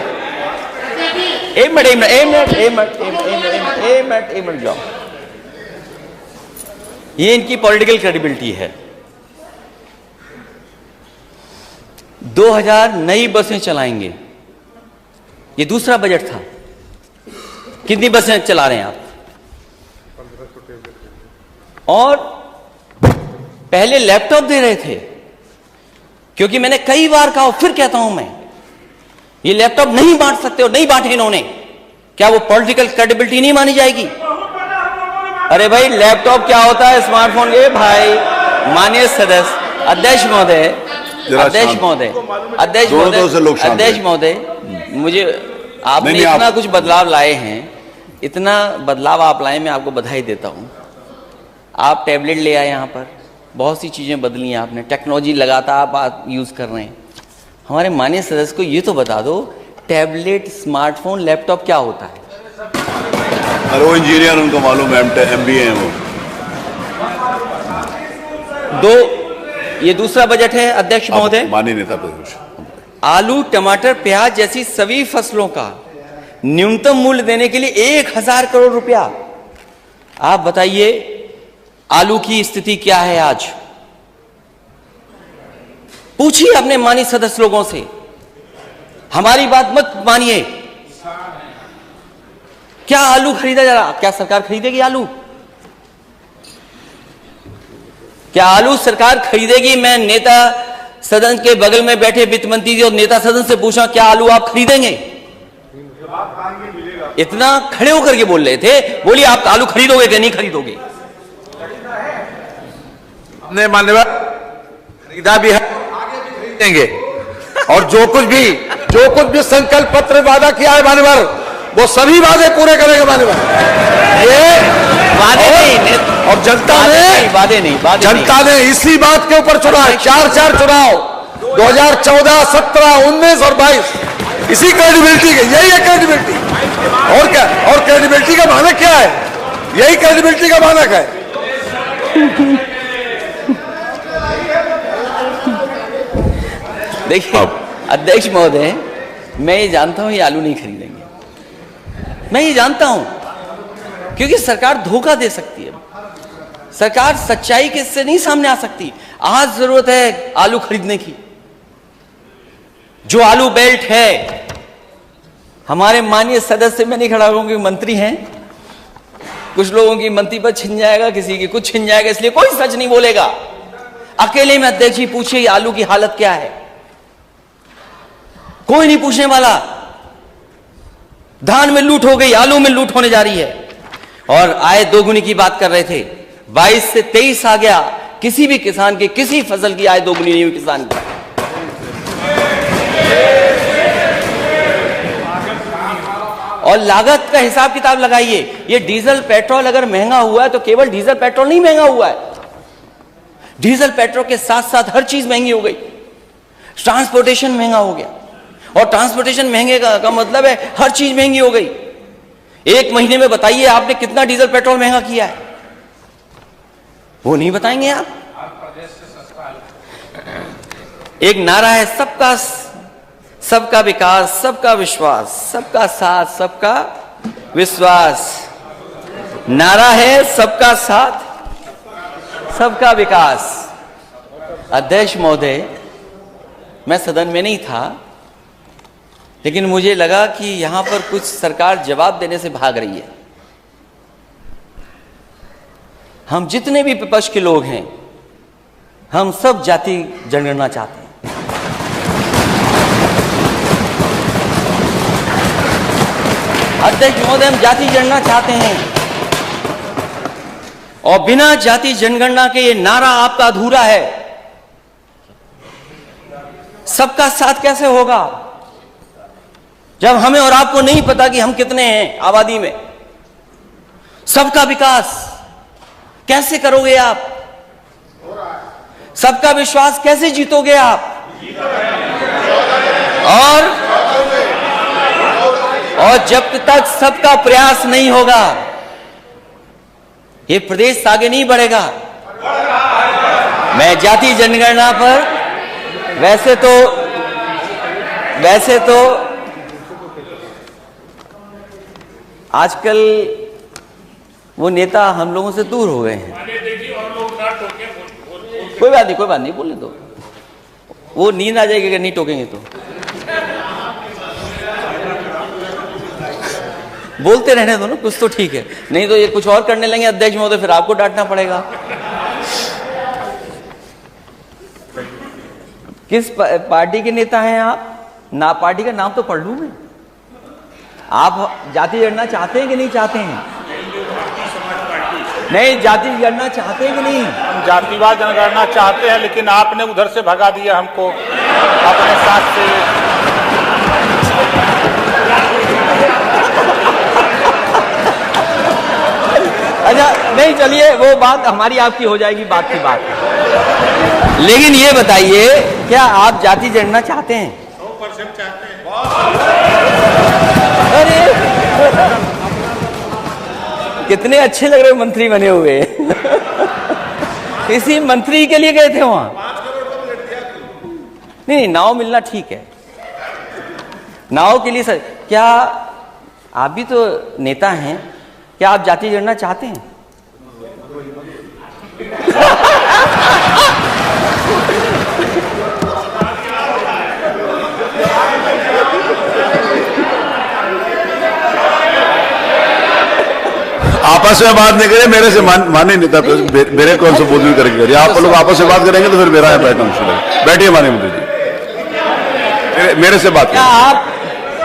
एक मिनट जाओ। ये इनकी पॉलिटिकल क्रेडिबिलिटी है। 2000 नई बसें चलाएंगे, ये दूसरा बजट था। कितनी बसें चला रहे हैं आप? और पहले लैपटॉप दे रहे थे, क्योंकि मैंने कई बार कहा, फिर कहता हूं मैं, ये लैपटॉप नहीं बांट सकते और नहीं बांटे इन्होंने। क्या वो पॉलिटिकल क्रेडिबिलिटी नहीं मानी जाएगी? अरे भाई, लैपटॉप क्या होता है? स्मार्टफोन। ये भाई, माननीय सदस्य, अध्यक्ष महोदय, मुझे आपने इतना कुछ बदलाव लाए हैं, इतना बदलाव आप लाए, मैं आपको बधाई देता हूं। आप टैबलेट ले आए यहाँ पर, बहुत सी चीजें बदली हैं आपने, टेक्नोलॉजी लगातार आप यूज कर रहे हैं। हमारे माननीय सदस्य को ये तो बता दो, टैबलेट, स्मार्टफोन, लैपटॉप क्या होता है? अरे वो इंजीनियर, उनको मालूम है, MBA है वो। ये दूसरा बजट है अध्यक्ष महोदय। मानी नेता प्रतिपक्ष, आलू, टमाटर, प्याज जैसी सभी फसलों का न्यूनतम मूल्य देने के लिए 1000 करोड़ रुपया। आप बताइए, आलू की स्थिति क्या है आज? पूछिए अपने माननीय सदस्य लोगों से, हमारी बात मत मानिए। क्या आलू खरीदा जा रहा? क्या सरकार खरीदेगी आलू? क्या आलू सरकार खरीदेगी? मैं नेता सदन के बगल में बैठे वित्त मंत्री जी और नेता सदन से पूछा, क्या आलू आप खरीदेंगे? इतना खड़े होकर के बोल रहे थे। बोलिए, आप आलू खरीदोगे कि नहीं खरीदोगे? हमने मान्यवर खरीदा भी है, आगे भी खरीदेंगे। और जो कुछ भी संकल्प पत्र वादा किया है मान्यवर, वो सभी वादे पूरे करेंगे मान्यवर। ये वादे नहीं, और जनता ने इसी बात के ऊपर चुना है। 4 चुनाव 2014, 17, 19 और 22, इसी क्रेडिबिलिटी के, यही है क्रेडिबिलिटी। और क्या? और क्रेडिबिलिटी का मानक क्या है? यही क्रेडिबिलिटी का मानक है। देखिए अध्यक्ष महोदय, मैं ये जानता हूं ये आलू नहीं खरीदेंगे, मैं ये जानता हूं, क्योंकि सरकार धोखा दे सकती है, सरकार सच्चाई के से नहीं सामने आ सकती। आज जरूरत है आलू खरीदने की। जो आलू बेल्ट है, हमारे माननीय सदस्य, मैं नहीं खड़ा हूं क्योंकि मंत्री हैं, कुछ लोगों की मंत्री पद छिन जाएगा, किसी की कुछ छिन जाएगा, इसलिए कोई सच नहीं बोलेगा। अकेले में अध्यक्ष जी पूछिए आलू की हालत क्या है, कोई नहीं पूछने वाला। धान में लूट हो गई, आलू में लूट होने जा रही है। और आय दोगुनी की बात कर रहे थे, 22 से 23 आ गया, किसी भी किसान की, किसी फसल की आय दोगुनी नहीं हुई किसान की। और लागत का हिसाब किताब लगाइए। ये डीजल पेट्रोल अगर महंगा हुआ है तो केवल डीजल पेट्रोल नहीं महंगा हुआ है, डीजल पेट्रोल के साथ साथ हर चीज महंगी हो गई। ट्रांसपोर्टेशन महंगा हो गया, और ट्रांसपोर्टेशन महंगे का मतलब है हर चीज महंगी हो गई। एक महीने में बताइए आपने कितना डीजल पेट्रोल महंगा किया है, वो नहीं बताएंगे आप। एक नारा है सबका विकास, सबका विश्वास, सबका साथ, सबका विश्वास। नारा है सबका साथ, सबका विकास। अध्यक्ष महोदय, मैं सदन में नहीं था, लेकिन मुझे लगा कि यहां पर कुछ सरकार जवाब देने से भाग रही है। हम जितने भी विपक्ष के लोग हैं, हम सब जाति जनगणना चाहते हैं। अध्यक्ष महोदय, हम जाति जनगणना चाहते हैं, और बिना जाति जनगणना के ये नारा आपका अधूरा है। सबका साथ कैसे होगा जब हमें और आपको नहीं पता कि हम कितने हैं आबादी में? सबका विकास कैसे करोगे आप? सबका विश्वास कैसे जीतोगे आप? और जब तक सबका प्रयास नहीं होगा, ये प्रदेश आगे नहीं बढ़ेगा। मैं जाति जनगणना पर वैसे तो आजकल वो नेता हम लोगों से दूर हो गए हैं। कोई बात नहीं, बोलने दो। वो नींद आ जाएगी अगर नहीं टोकेंगे तो। बोलते रहने दो ना, कुछ तो ठीक है, नहीं तो ये कुछ और करने लगे अध्यक्ष महोदय, फिर आपको डांटना पड़ेगा। किस पार्टी के नेता हैं आप? ना पार्टी का नाम तो पढ़ लूं मैं। आप जाति जनगणना चाहते हैं कि नहीं चाहते हैं? नहीं, जाति जनगणना चाहते हैं कि नहीं? हम जातिवाद जनगणना चाहते हैं, लेकिन आपने उधर से भगा दिया हमको अपने साथ से। अच्छा, नहीं, चलिए वो बात हमारी आपकी हो जाएगी, बात की बात है। लेकिन ये बताइए, क्या आप जाति जनगणना चाहते हैं? 100% चाहते हैं। अरे कितने अच्छे लग रहे हो मंत्री बने हुए। किसी मंत्री के लिए गए थे वहां? नहीं, नाव मिलना ठीक है, नाव के लिए सर। क्या आप भी तो नेता हैं, क्या आप जाति जनगणना चाहते हैं? आपस में बात नहीं करें, मेरे से माने नेता मेरे कौन से बोल करके करिए। आप लोग आपस में बात करेंगे तो फिर मेरा यहाँ बैठना मुश्किल है। बैठिए माननीय मंत्री जी, मेरे से बात क्या आप?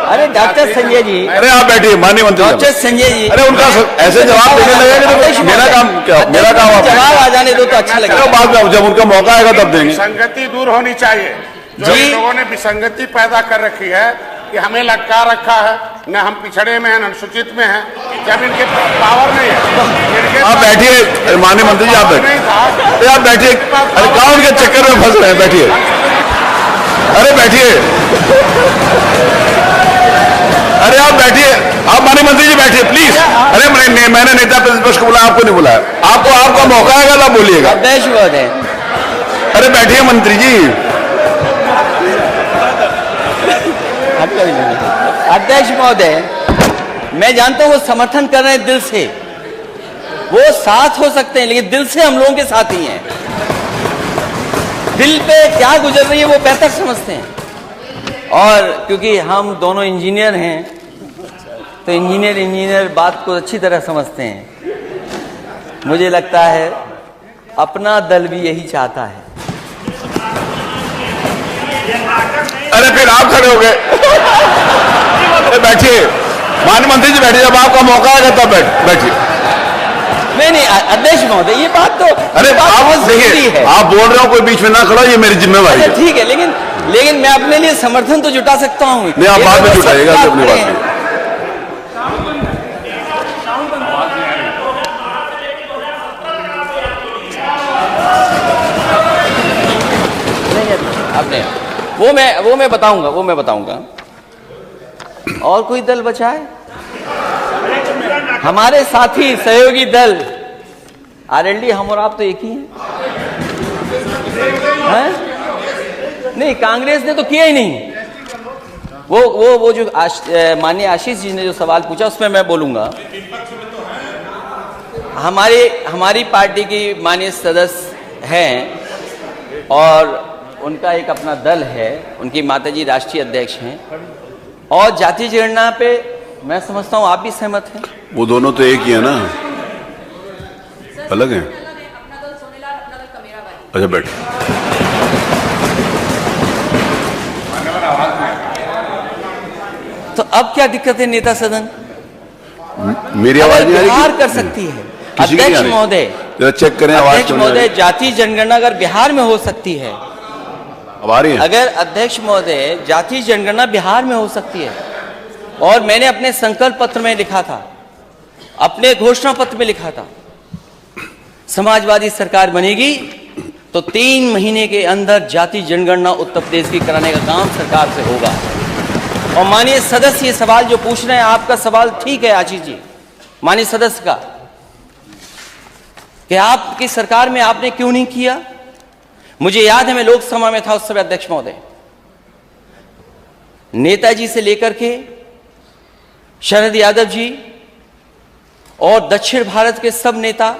अरे डॉक्टर संजय जी, अरे आप बैठिए माननीय मंत्री डॉक्टर संजय जी, अरे उनका ऐसे जवाब देने लगेंगे तो मेरा काम क्या? मेरा काम जवाब आ जाने दो तो अच्छा लगेगा। बाद में जब उनका मौका आएगा तब देंगे। विसंगति दूर होनी चाहिए। जो इन लोगों ने विसंगति पैदा कर रखी है कि हमें लटका रखा है, न हम पिछड़े में हैं, न अनुसूचित में हैं, जब इनके पावर नहीं है। आप बैठिए माननीय मंत्री जी, आप बैठिए, आप बैठिए। अरे कहाँ उनके चक्कर में फंस रहे हैं? बैठिए, अरे बैठिए, अरे आप बैठिए, आप माननीय मंत्री जी बैठिए प्लीज। अरे मैंने नेता प्रतिपक्ष को बुलाया, आपको नहीं बुलाया। आपका मौका आएगा तब बोलिएगा। अध्यक्ष महोदय, अरे बैठिए मंत्री जी। अध्यक्ष महोदय, मैं जानता हूं वो समर्थन कर रहे हैं दिल से, वो साथ हो सकते हैं, लेकिन दिल से हम लोगों के साथ ही हैं। दिल पे क्या गुजर रही है वो बेहतर समझते हैं। और क्योंकि हम दोनों इंजीनियर हैं, तो इंजीनियर बात को अच्छी तरह समझते हैं। मुझे लगता है अपना दल भी यही चाहता है। अरे फिर आप खड़े हो गए। बैठिए माननीय मंत्री जी, बैठिए, जब आपका मौका आएगा तब बैठिए। नहीं, अध्यक्ष महोदय, ये बात तो अरे आप देखिए, आप बोल रहे हो, कोई बीच में ना खड़ा, ये मेरी जिम्मेवारी है। ठीक है, लेकिन मैं अपने लिए समर्थन तो जुटा सकता हूँ। नहीं, आप बाद में जुटाइएगा अपनी बात में। आपने वो मैं बताऊंगा। और कोई दल बचा है? हमारे साथी सहयोगी दल आरएलडी, हम और आप तो एक ही हैं? नहीं, कांग्रेस ने तो किया ही नहीं। वो जो माननीय आशीष जी ने जो सवाल पूछा उसमें मैं बोलूंगा। हमारी पार्टी की माननीय सदस्य हैं और उनका एक अपना दल है, उनकी माताजी राष्ट्रीय अध्यक्ष हैं। और जाति जनगणना पे मैं समझता हूँ आप भी सहमत हैं। वो दोनों तो एक ही है ना, अलग है। अच्छा बैठ। तो अब क्या दिक्कत है नेता सदन? मेरी आवाज नहीं आ रही? बिहार कर सकती है किसी की नहीं आ अध्यक्ष रही? महोदय। जरा चेक करें आवाज। अध्यक्ष महोदय, जाति जनगणना अगर बिहार में हो सकती है, अब आ रही है? अगर अध्यक्ष महोदय जाति जनगणना बिहार में हो सकती है, और मैंने अपने संकल्प पत्र में लिखा था, अपने घोषणा पत्र में लिखा था, समाजवादी सरकार बनेगी तो 3 महीने के अंदर जाति जनगणना उत्तर प्रदेश की कराने का काम सरकार से होगा। और माननीय सदस्य ये सवाल जो पूछ रहे हैं, आपका सवाल ठीक है आशीष जी, माननीय सदस्य का, कि आपकी सरकार में आपने क्यों नहीं किया। मुझे याद है मैं लोकसभा में था उस समय अध्यक्ष महोदय, नेताजी से लेकर के शरद यादव जी और दक्षिण भारत के सब नेता,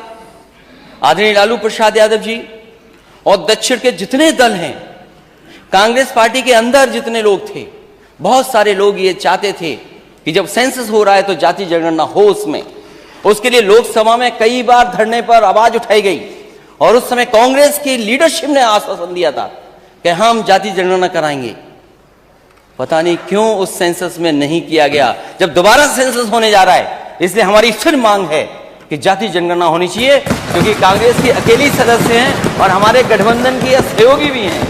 आदरणीय लालू प्रसाद यादव जी और दक्षिण के जितने दल हैं, कांग्रेस पार्टी के अंदर जितने लोग थे, बहुत सारे लोग ये चाहते थे कि जब सेंसस हो रहा है तो जाति जनगणना हो उसमें। उसके लिए लोकसभा में कई बार धरने पर आवाज उठाई गई और उस समय कांग्रेस की लीडरशिप ने आश्वासन दिया था कि हम जाति जनगणना कराएंगे। पता नहीं क्यों उस सेंसस में नहीं किया गया। जब दोबारा सेंसस होने जा रहा है, इसलिए हमारी फिर मांग है कि जाति जनगणना होनी चाहिए, क्योंकि कांग्रेस की अकेली सदस्य हैं और हमारे गठबंधन की सहयोगी भी हैं।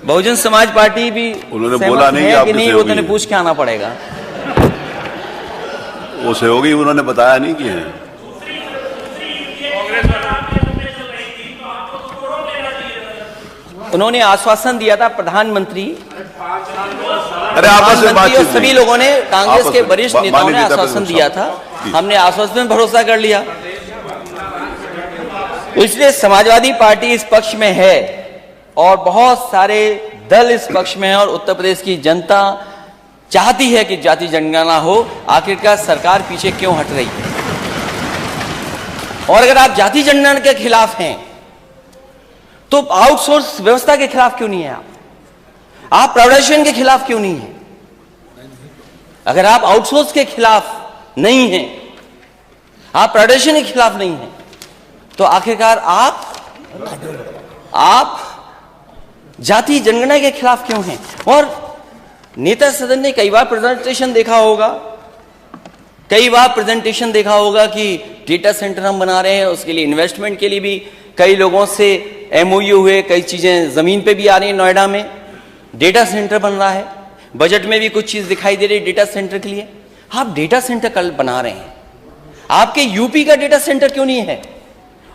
बहुजन समाज पार्टी भी उन्होंने बोला नहीं है कि नहीं, वो तो पूछ के आना पड़ेगा। वो सहयोगी उन्होंने बताया नहीं कि है। उन्होंने आश्वासन दिया था प्रधानमंत्री, अरे आपस में बात और सभी लोगों ने, कांग्रेस के वरिष्ठ नेताओं ने आश्वासन दिया था, हमने आश्वासन में भरोसा कर लिया। इसलिए समाजवादी पार्टी इस पक्ष में है और बहुत सारे दल इस पक्ष में है और उत्तर प्रदेश की जनता चाहती है कि जाति जनगणना हो। आखिरकार सरकार पीछे क्यों हट रही है? और अगर आप जाति जनगणना के खिलाफ हैं तो आउटसोर्स व्यवस्था के खिलाफ क्यों नहीं है? आप प्राइवेटाइजेशन के खिलाफ क्यों नहीं है? अगर आप आउटसोर्स के खिलाफ नहीं हैं, आप प्राइवेटाइजेशन के खिलाफ नहीं हैं, तो आखिरकार आप जाति जनगणना के खिलाफ क्यों हैं? और नेता सदन ने कई बार प्रेजेंटेशन देखा होगा कि डेटा सेंटर हम बना रहे हैं, उसके लिए इन्वेस्टमेंट के लिए भी कई लोगों से एमओयू हुए, कई चीजें जमीन पे भी आ रही हैं। नोएडा में डेटा सेंटर बन रहा है, बजट में भी कुछ चीज दिखाई दे रही है डेटा सेंटर के लिए। आप डेटा सेंटर कल बना रहे हैं, आपके यूपी का डेटा सेंटर क्यों नहीं है?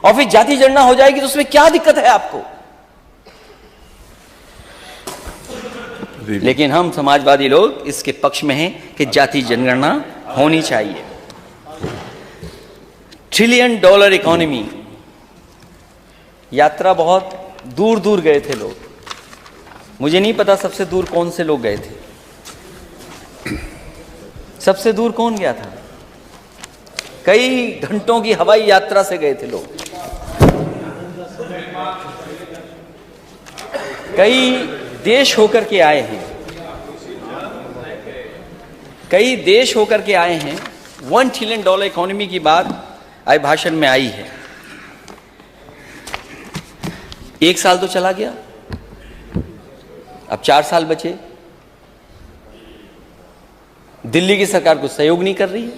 और फिर जाति जनगणना हो जाएगी तो उसमें क्या दिक्कत है आपको? लेकिन हम समाजवादी लोग इसके पक्ष में हैं कि जाति जनगणना होनी चाहिए। $1 ट्रिलियन इकोनॉमी, यात्रा बहुत दूर दूर गए थे लोग। मुझे नहीं पता सबसे दूर कौन से लोग गए थे। सबसे दूर कौन गया था? कई घंटों की हवाई यात्रा से गए थे लोग। कई देश होकर के आए हैं, कई देश होकर के आए हैं। $1 ट्रिलियन इकोनॉमी की बात आज भाषण में आई है। 1 साल तो चला गया, अब 4 साल बचे। दिल्ली की सरकार को सहयोग नहीं कर रही है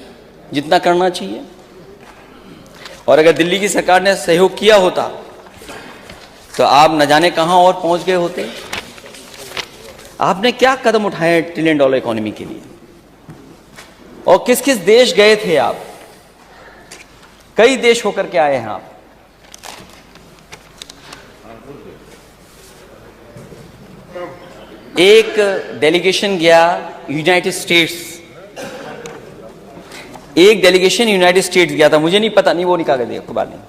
जितना करना चाहिए, और अगर दिल्ली की सरकार ने सहयोग किया होता तो आप न जाने कहां और पहुंच गए होते। आपने क्या कदम उठाए $1 ट्रिलियन इकोनॉमी के लिए, और किस किस देश गए थे आप? कई देश होकर के आए हैं आप। एक डेलीगेशन गया यूनाइटेड स्टेट्स, एक डेलीगेशन यूनाइटेड स्टेट्स गया था। मुझे नहीं पता, नहीं वो नहीं कागज दिया, बात नहीं,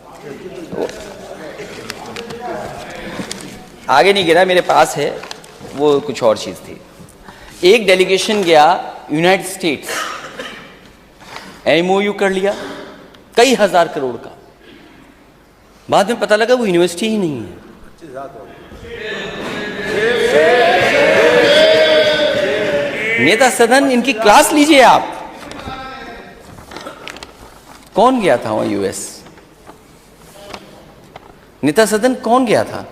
आगे नहीं गिरा, मेरे पास है, वो कुछ और चीज थी। एक डेलीगेशन गया यूनाइटेड स्टेट्स, एमओयू कर लिया कई हजार करोड़ का। बाद में पता लगा वो यूनिवर्सिटी ही नहीं है। नेता सदन, इनकी क्लास लीजिए आप। कौन गया था वहां यूएस? नेता सदन कौन गया था?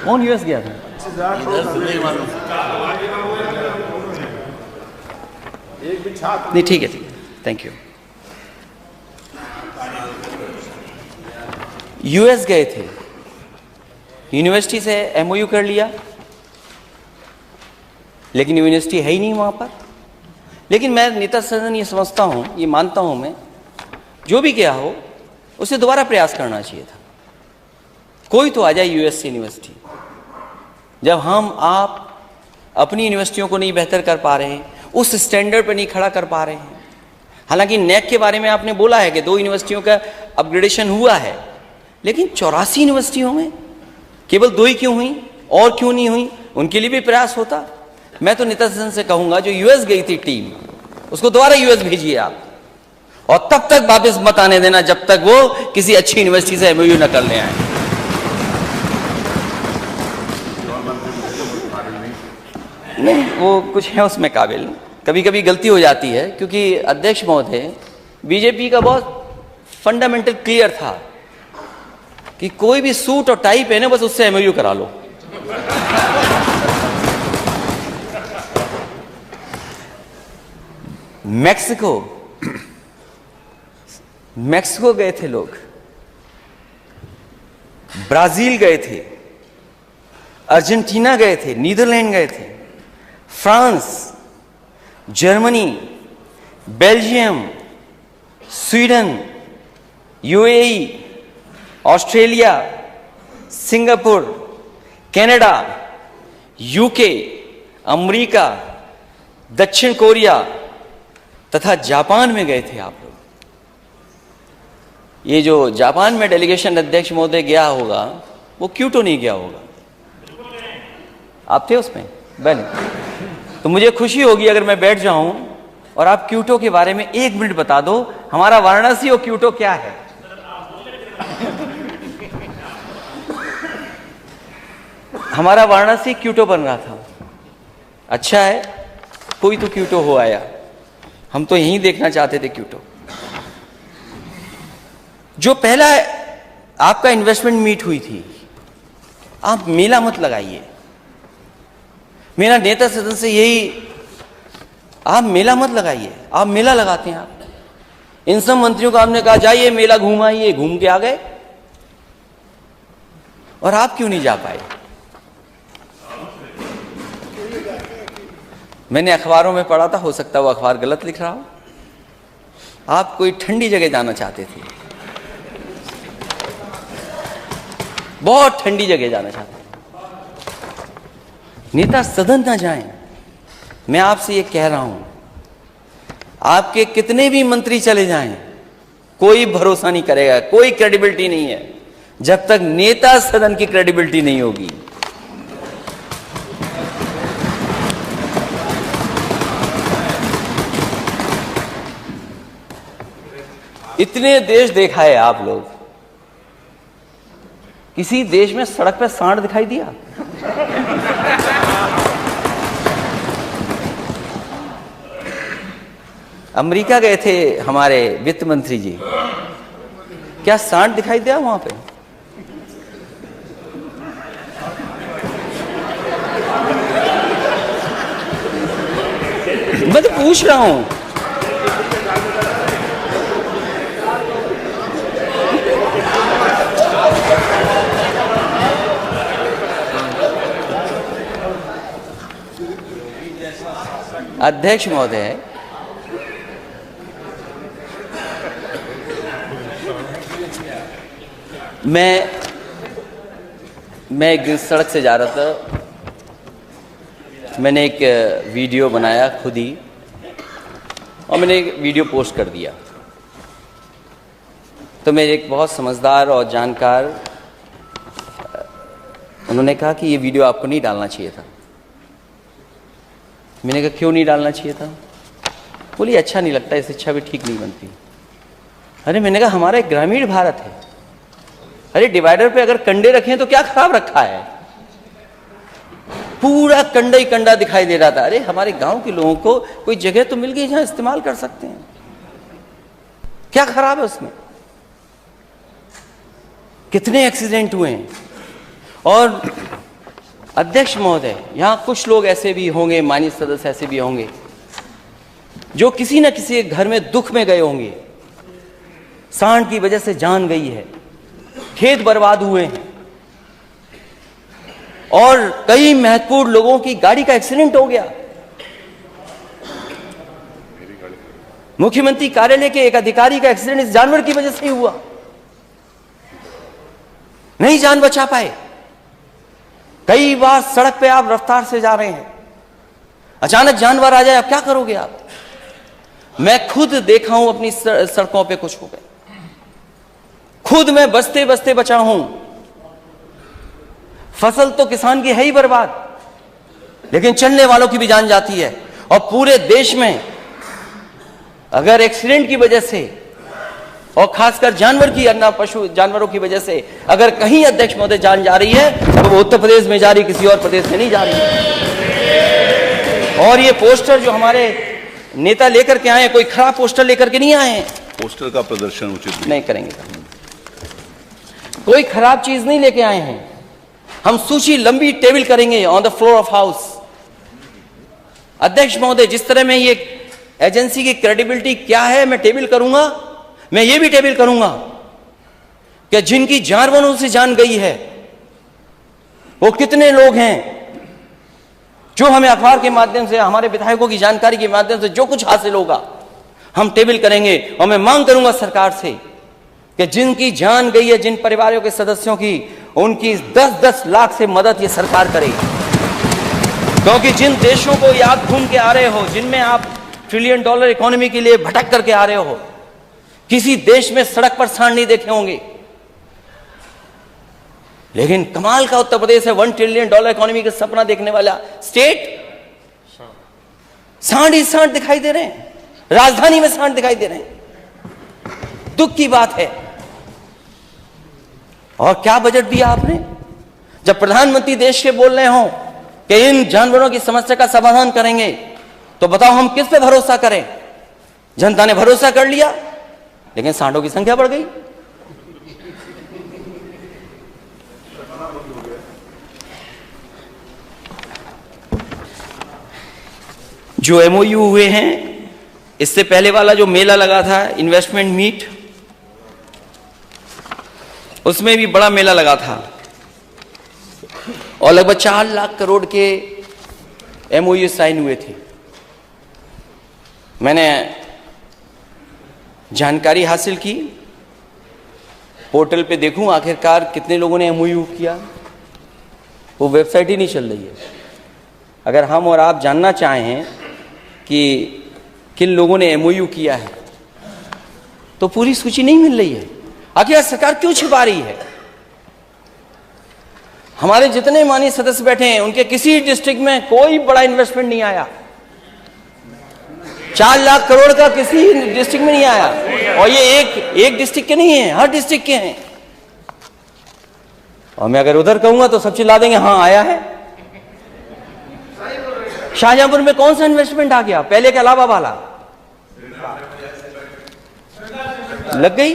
कौन यूएस गया था? नहीं, ठीक है, थैंक यू। यूएस गए थे, यूनिवर्सिटी से एमओयू कर लिया, लेकिन यूनिवर्सिटी है ही नहीं वहां पर। लेकिन मैं नेता सदन ये समझता हूं, ये मानता हूं मैं, जो भी गया हो उसे दोबारा प्रयास करना चाहिए था। कोई तो आ जाए यूएस से यूनिवर्सिटी। जब हम आप अपनी यूनिवर्सिटियों को नहीं बेहतर कर पा रहे हैं, उस स्टैंडर्ड पर नहीं खड़ा कर पा रहे हैं। हालांकि नेक के बारे में आपने बोला है कि 2 यूनिवर्सिटियों का अपग्रेडेशन हुआ है, लेकिन 84 यूनिवर्सिटियों में केवल 2 ही क्यों हुई? और क्यों नहीं हुई? उनके लिए भी प्रयास होता। मैं तो नेता सदन से कहूंगा, जो यूएस गई थी टीम, उसको दोबारा यूएस भेजिए आप, और तब तक वापस मत आने देना जब तक वो किसी अच्छी यूनिवर्सिटी से एमओयू न कर ले आए। नहीं, वो कुछ है उसमें काबिल, कभी कभी गलती हो जाती है, क्योंकि अध्यक्ष महोदय, बीजेपी का बहुत फंडामेंटल क्लियर था कि कोई भी सूट और टाई पहने, बस उससे एमओयू करा लो। मैक्सिको गए थे लोग, ब्राजील गए थे, अर्जेंटीना गए थे, नीदरलैंड गए थे, France, Germany, Belgium, Sweden, UAE, Australia, Singapore, Canada, UK, America, दक्षिण कोरिया तथा जापान में गए थे आप लोग। ये जो जापान में डेलीगेशन अध्यक्ष महोदय गया होगा, वो क्योटो नहीं गया होगा। आप थे उसमें? बने। तो मुझे खुशी होगी अगर मैं बैठ जाऊं और आप क्योटो के बारे में 1 मिनट बता दो, हमारा वाराणसी और क्योटो क्या है। हमारा वाराणसी क्योटो बन रहा था। अच्छा है, कोई तो क्योटो हो आया, हम तो यहीं देखना चाहते थे क्योटो। जो पहला आपका इन्वेस्टमेंट मीट हुई थी, आप मेला मत लगाइए। मेरा नेता सदन से यही, आप मेला मत लगाइए। आप मेला लगाते हैं। आप इन सब मंत्रियों को आपने कहा जाइए मेला घुमाइए, घूम के आ गए, और आप क्यों नहीं जा पाए? मैंने अखबारों में पढ़ा था, हो सकता है वो अखबार गलत लिख रहा हो, आप कोई ठंडी जगह जाना चाहते थे, बहुत ठंडी जगह जाना चाहते थे। नेता सदन ना जाएं। मैं आपसे ये कह रहा हूं, आपके कितने भी मंत्री चले जाएं, कोई भरोसा नहीं करेगा, कोई क्रेडिबिलिटी नहीं है जब तक नेता सदन की क्रेडिबिलिटी नहीं होगी। इतने देश देखा है आप लोग, किसी देश में सड़क पे सांड दिखाई दिया? अमेरिका गए थे हमारे वित्त मंत्री जी, क्या सांड दिखाई दिया वहां पे? मैं तो पूछ रहा हूं। अध्यक्ष महोदय, मैं एक दिन सड़क से जा रहा था, मैंने एक वीडियो बनाया खुद ही, और मैंने एक वीडियो पोस्ट कर दिया। तो मेरे एक बहुत समझदार और जानकार, उन्होंने कहा कि ये वीडियो आपको नहीं डालना चाहिए था। मैंने कहा क्यों नहीं डालना चाहिए था? बोली अच्छा नहीं लगता, इस शिक्षा भी ठीक नहीं बनती। अरे मैंने कहा हमारा एक ग्रामीण भारत है, अरे डिवाइडर पे अगर कंडे रखे हैं तो क्या खराब रखा है? पूरा कंडा ही कंडा दिखाई दे रहा था। अरे हमारे गांव के लोगों को कोई जगह तो मिल गई जहां इस्तेमाल कर सकते हैं, क्या खराब है उसमें? कितने एक्सीडेंट हुए हैं। और अध्यक्ष महोदय, यहां कुछ लोग ऐसे भी होंगे, माननीय सदस्य ऐसे भी होंगे, जो किसी न किसी घर में दुख में गए होंगे, सांड की वजह से जान गई है, खेत बर्बाद हुए हैं, और कई महत्वपूर्ण लोगों की गाड़ी का एक्सीडेंट हो गया। मुख्यमंत्री कार्यालय के एक अधिकारी का एक्सीडेंट इस जानवर की वजह से ही हुआ, नहीं जान बचा पाए। कई बार सड़क पे आप रफ्तार से जा रहे हैं, अचानक जानवर आ जाए, आप क्या करोगे? आप, मैं खुद देखा हूं अपनी सड़कों पे कुछ हो गए, खुद मैं बचते बचते बचा हूं। फसल तो किसान की है ही बर्बाद, लेकिन चलने वालों की भी जान जाती है। और पूरे देश में अगर एक्सीडेंट की वजह से और खासकर पशु जानवरों की वजह से अगर कहीं अध्यक्ष महोदय जान जा रही है तो वो उत्तर प्रदेश में जा रही, किसी और प्रदेश में नहीं जा रही है। और ये पोस्टर जो हमारे नेता लेकर के आए हैं, कोई खराब पोस्टर लेकर के नहीं आए हैं। पोस्टर का प्रदर्शन उचित नहीं करेंगे, कोई खराब चीज नहीं लेके आए हैं। हम सूची लंबी टेबल करेंगे on the floor of house. अध्यक्ष महोदय, जिस तरह में ये एजेंसी की क्रेडिबिलिटी क्या है मैं टेबल करूंगा, मैं ये भी टेबल करूंगा कि जिनकी जानवरों से जान गई है वो कितने लोग हैं, जो हमें अखबार के माध्यम से, हमारे विधायकों की जानकारी के माध्यम से जो कुछ हासिल होगा हम टेबल करेंगे। और मैं मांग करूंगा सरकार से कि जिनकी जान गई है, जिन परिवारों के सदस्यों की, उनकी 10-10 लाख से मदद ये सरकार करे। क्योंकि जिन देशों को याद घूम के आ रहे हो, जिनमें आप $1 ट्रिलियन इकोनॉमी के लिए भटक करके आ रहे हो, किसी देश में सड़क पर सांड नहीं देखे होंगे, लेकिन कमाल का उत्तर प्रदेश है, $1 ट्रिलियन इकोनॉमी का सपना देखने वाला स्टेट। सांड ही सांड दिखाई दे रहे हैं, राजधानी में सांड दिखाई दे रहे हैं। दुख की बात है। और क्या बजट दिया आपने? जब प्रधानमंत्री देश के बोल रहे हो कि इन जानवरों की समस्या का समाधान करेंगे, तो बताओ हम किस पे भरोसा करें? जनता ने भरोसा कर लिया, लेकिन सांडों की संख्या बढ़ गई। जो एमओयू हुए हैं, इससे पहले वाला जो मेला लगा था इन्वेस्टमेंट मीट, उसमें भी बड़ा मेला लगा था और लगभग 4 लाख करोड़ के एमओयू साइन हुए थे। मैंने जानकारी हासिल की, पोर्टल पे देखूं आखिरकार कितने लोगों ने एमओयू किया। वो वेबसाइट ही नहीं चल रही है। अगर हम और आप जानना चाहें कि किन लोगों ने एमओयू किया है, तो पूरी सूची नहीं मिल रही है। आखिर सरकार क्यों छिपा रही है? हमारे जितने माननीय सदस्य बैठे हैं, उनके किसी डिस्ट्रिक्ट में कोई बड़ा इन्वेस्टमेंट नहीं आया। 4 लाख करोड़ का किसी डिस्ट्रिक्ट में नहीं आया। और ये एक डिस्ट्रिक्ट के नहीं है, हर डिस्ट्रिक्ट के हैं। और मैं अगर उधर कहूंगा तो सब चिल्ला देंगे हाँ आया है। शाहजहांपुर में कौन सा इन्वेस्टमेंट आ गया पहले के अलावा वाला? लग गई।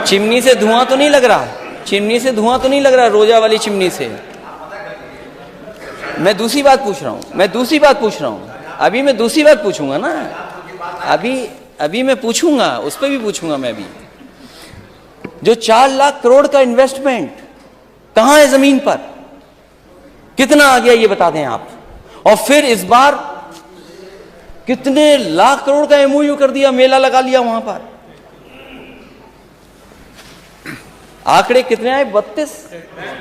चिमनी से धुआं तो नहीं लग रहा, चिमनी से धुआं तो नहीं लग रहा, रोजा वाली चिमनी से। मैं दूसरी बात पूछ रहा हूं, अभी मैं दूसरी बात पूछूंगा ना, अभी मैं पूछूंगा, उस पर भी पूछूंगा मैं अभी। जो 4 लाख करोड़ का इन्वेस्टमेंट कहां है जमीन पर? कितना आ गया ये बता दें आप। और फिर इस बार कितने लाख करोड़ का एमओयू कर दिया, मेला लगा लिया वहां पर। आंकड़े कितने आए?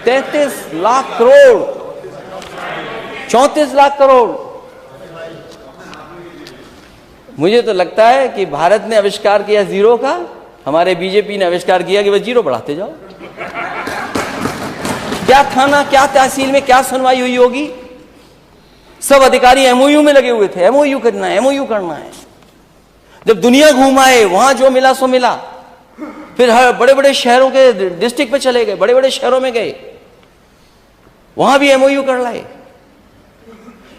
33 लाख करोड़, 34 लाख करोड़। मुझे तो लगता है कि भारत ने आविष्कार किया जीरो का, हमारे बीजेपी ने आविष्कार किया कि बस जीरो बढ़ाते जाओ। क्या थाना, क्या तहसील में क्या सुनवाई हुई होगी? सब अधिकारी एमओयू में लगे हुए थे, एमओयू करना है, एमओयू करना है। जब दुनिया घूमाए, वहां जो मिला सो मिला। फिर हर बड़े बड़े शहरों के डिस्ट्रिक्ट पे चले गए, बड़े बड़े शहरों में गए, वहां भी एमओयू कर लाए।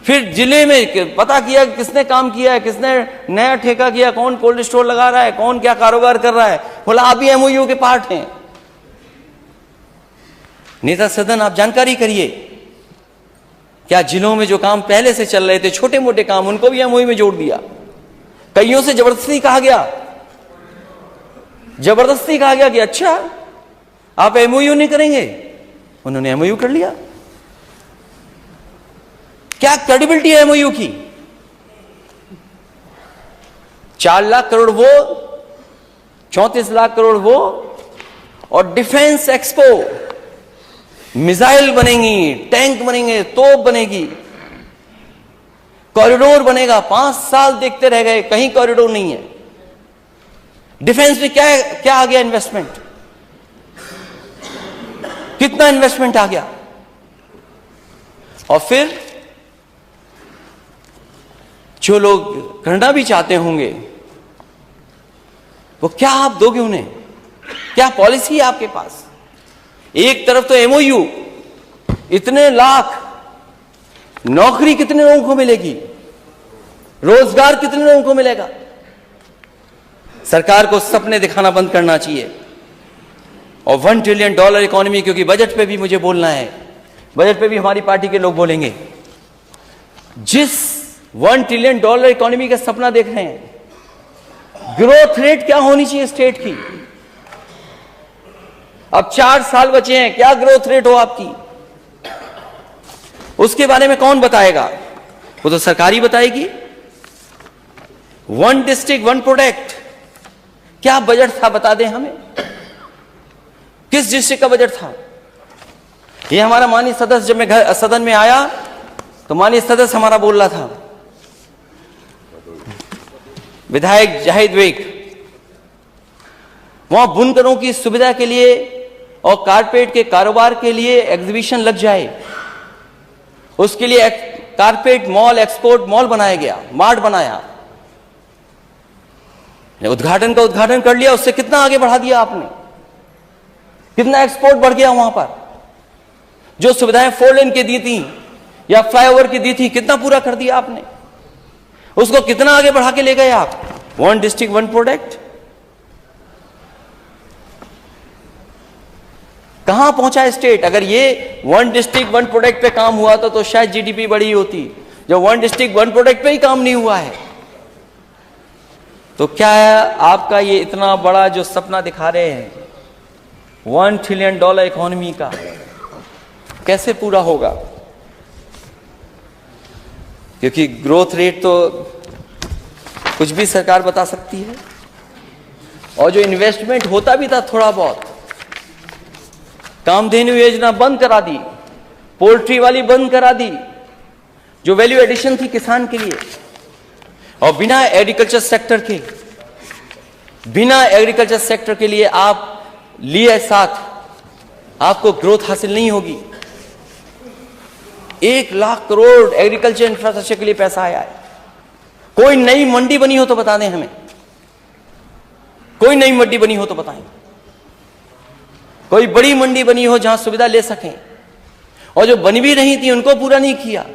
फिर जिले में पता किया किसने काम किया है, किसने नया ठेका किया, कौन कोल्ड स्टोर लगा रहा है, कौन क्या कारोबार कर रहा है। बोला आप भी एमओयू के पार्ट हैं। नेता सदन आप जानकारी करिए, क्या जिलों में जो काम पहले से चल रहे थे, छोटे मोटे काम, उनको भी एमओयू में जोड़ दिया। कईयों से जबरदस्ती कहा गया कि अच्छा आप एमओयू नहीं करेंगे, उन्होंने एमओयू कर लिया। क्या क्रेडिबिलिटी है एमओयू की? 4 लाख करोड़ वो, 34 लाख करोड़ वो, और डिफेंस एक्सपो, मिसाइल बनेंगी, टैंक बनेंगे, तोप बनेगी, कॉरिडोर बनेगा। 5 साल देखते रह गए, कहीं कॉरिडोर नहीं है। डिफेंस में क्या आ गया इन्वेस्टमेंट? कितना इन्वेस्टमेंट आ गया। और फिर जो लोग करना भी चाहते होंगे वो क्या आप दोगे उन्हें? क्या पॉलिसी है आपके पास? एक तरफ तो एमओयू, इतने लाख, नौकरी कितने लोगों को मिलेगी, रोजगार कितने लोगों को मिलेगा? सरकार को सपने दिखाना बंद करना चाहिए। और $1 ट्रिलियन इकोनॉमी, क्योंकि बजट पे भी मुझे बोलना है, बजट पे भी हमारी पार्टी के लोग बोलेंगे। जिस $1 ट्रिलियन इकोनॉमी का सपना देख रहे हैं, ग्रोथ रेट क्या होनी चाहिए स्टेट की? अब 4 साल बचे हैं, क्या ग्रोथ रेट हो आपकी? उसके बारे में कौन बताएगा? वो तो सरकार ही बताएगी। 1 डिस्ट्रिक्ट 1 प्रोडक्ट, क्या बजट था बता दें हमें? किस डिस्ट्रिक्ट का बजट था? ये हमारा माननीय सदस्य, जब मैं सदन में आया तो माननीय सदस्य हमारा बोल रहा था, विधायक जाहिद बेग, वहां बुनकरों की सुविधा के लिए और कारपेट के कारोबार के लिए एग्जीबिशन लग जाए, उसके लिए कारपेट मॉल, एक्सपोर्ट मॉल बनाया गया, मार्ट बनाया, उद्घाटन का उद्घाटन कर लिया। उससे कितना आगे बढ़ा दिया आपने? कितना एक्सपोर्ट बढ़ गया वहां पर? जो सुविधाएं 4 लेन की दी थी या फ्लाईओवर की दी थी, कितना पूरा कर दिया आपने? उसको कितना आगे बढ़ा के ले गए आप? 1 डिस्ट्रिक्ट 1 प्रोडक्ट कहां पहुंचा स्टेट? अगर ये 1 डिस्ट्रिक्ट 1 प्रोडक्ट पे काम हुआ तो शायद जीडीपी बढ़ी होती। जब 1 डिस्ट्रिक्ट 1 प्रोडक्ट पे ही काम नहीं हुआ है, तो क्या है आपका ये इतना बड़ा जो सपना दिखा रहे हैं $1 ट्रिलियन इकोनॉमी का, कैसे पूरा होगा? क्योंकि ग्रोथ रेट तो कुछ भी सरकार बता सकती है, और जो इन्वेस्टमेंट होता भी था थोड़ा बहुत, कामधेनु योजना बंद करा दी, पोल्ट्री वाली बंद करा दी, जो वैल्यू एडिशन थी किसान के लिए। और बिना एग्रीकल्चर सेक्टर के लिए आप लिए साथ, आपको ग्रोथ हासिल नहीं होगी। 1 लाख करोड़ एग्रीकल्चर इंफ्रास्ट्रक्चर के लिए पैसा आया है। कोई नई मंडी बनी हो तो बता दें हमें, कोई नई मंडी बनी हो तो बताएं, कोई बड़ी मंडी बनी हो जहां सुविधा ले सकें। और जो बनी भी नहीं थी उनको पूरा नहीं किया।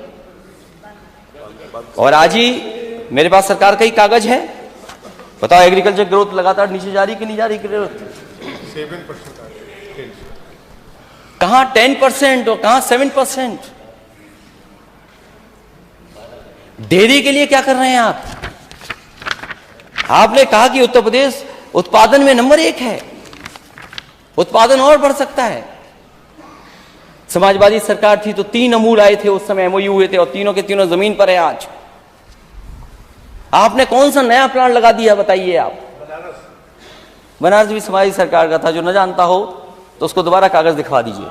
और आज ही मेरे पास सरकार का ही कागज है, बताओ एग्रीकल्चर ग्रोथ लगातार नीचे जा रही कि नहीं जा रही? ग्रोथ 7% कहां 10% और कहां 7%? डेयरी के लिए क्या कर रहे हैं आप? आपने कहा कि उत्तर प्रदेश उत्पादन में नंबर 1 है, उत्पादन और बढ़ सकता है। समाजवादी सरकार थी तो 3 अमूल आए थे, उस समय एमओयू हुए थे, और तीनों के तीनों जमीन पर है आज। आपने कौन सा नया प्लान लगा दिया बताइए आप? बनारस भी समाजवादी सरकार का था। जो न जानता हो तो उसको दोबारा कागज दिखवा दीजिए,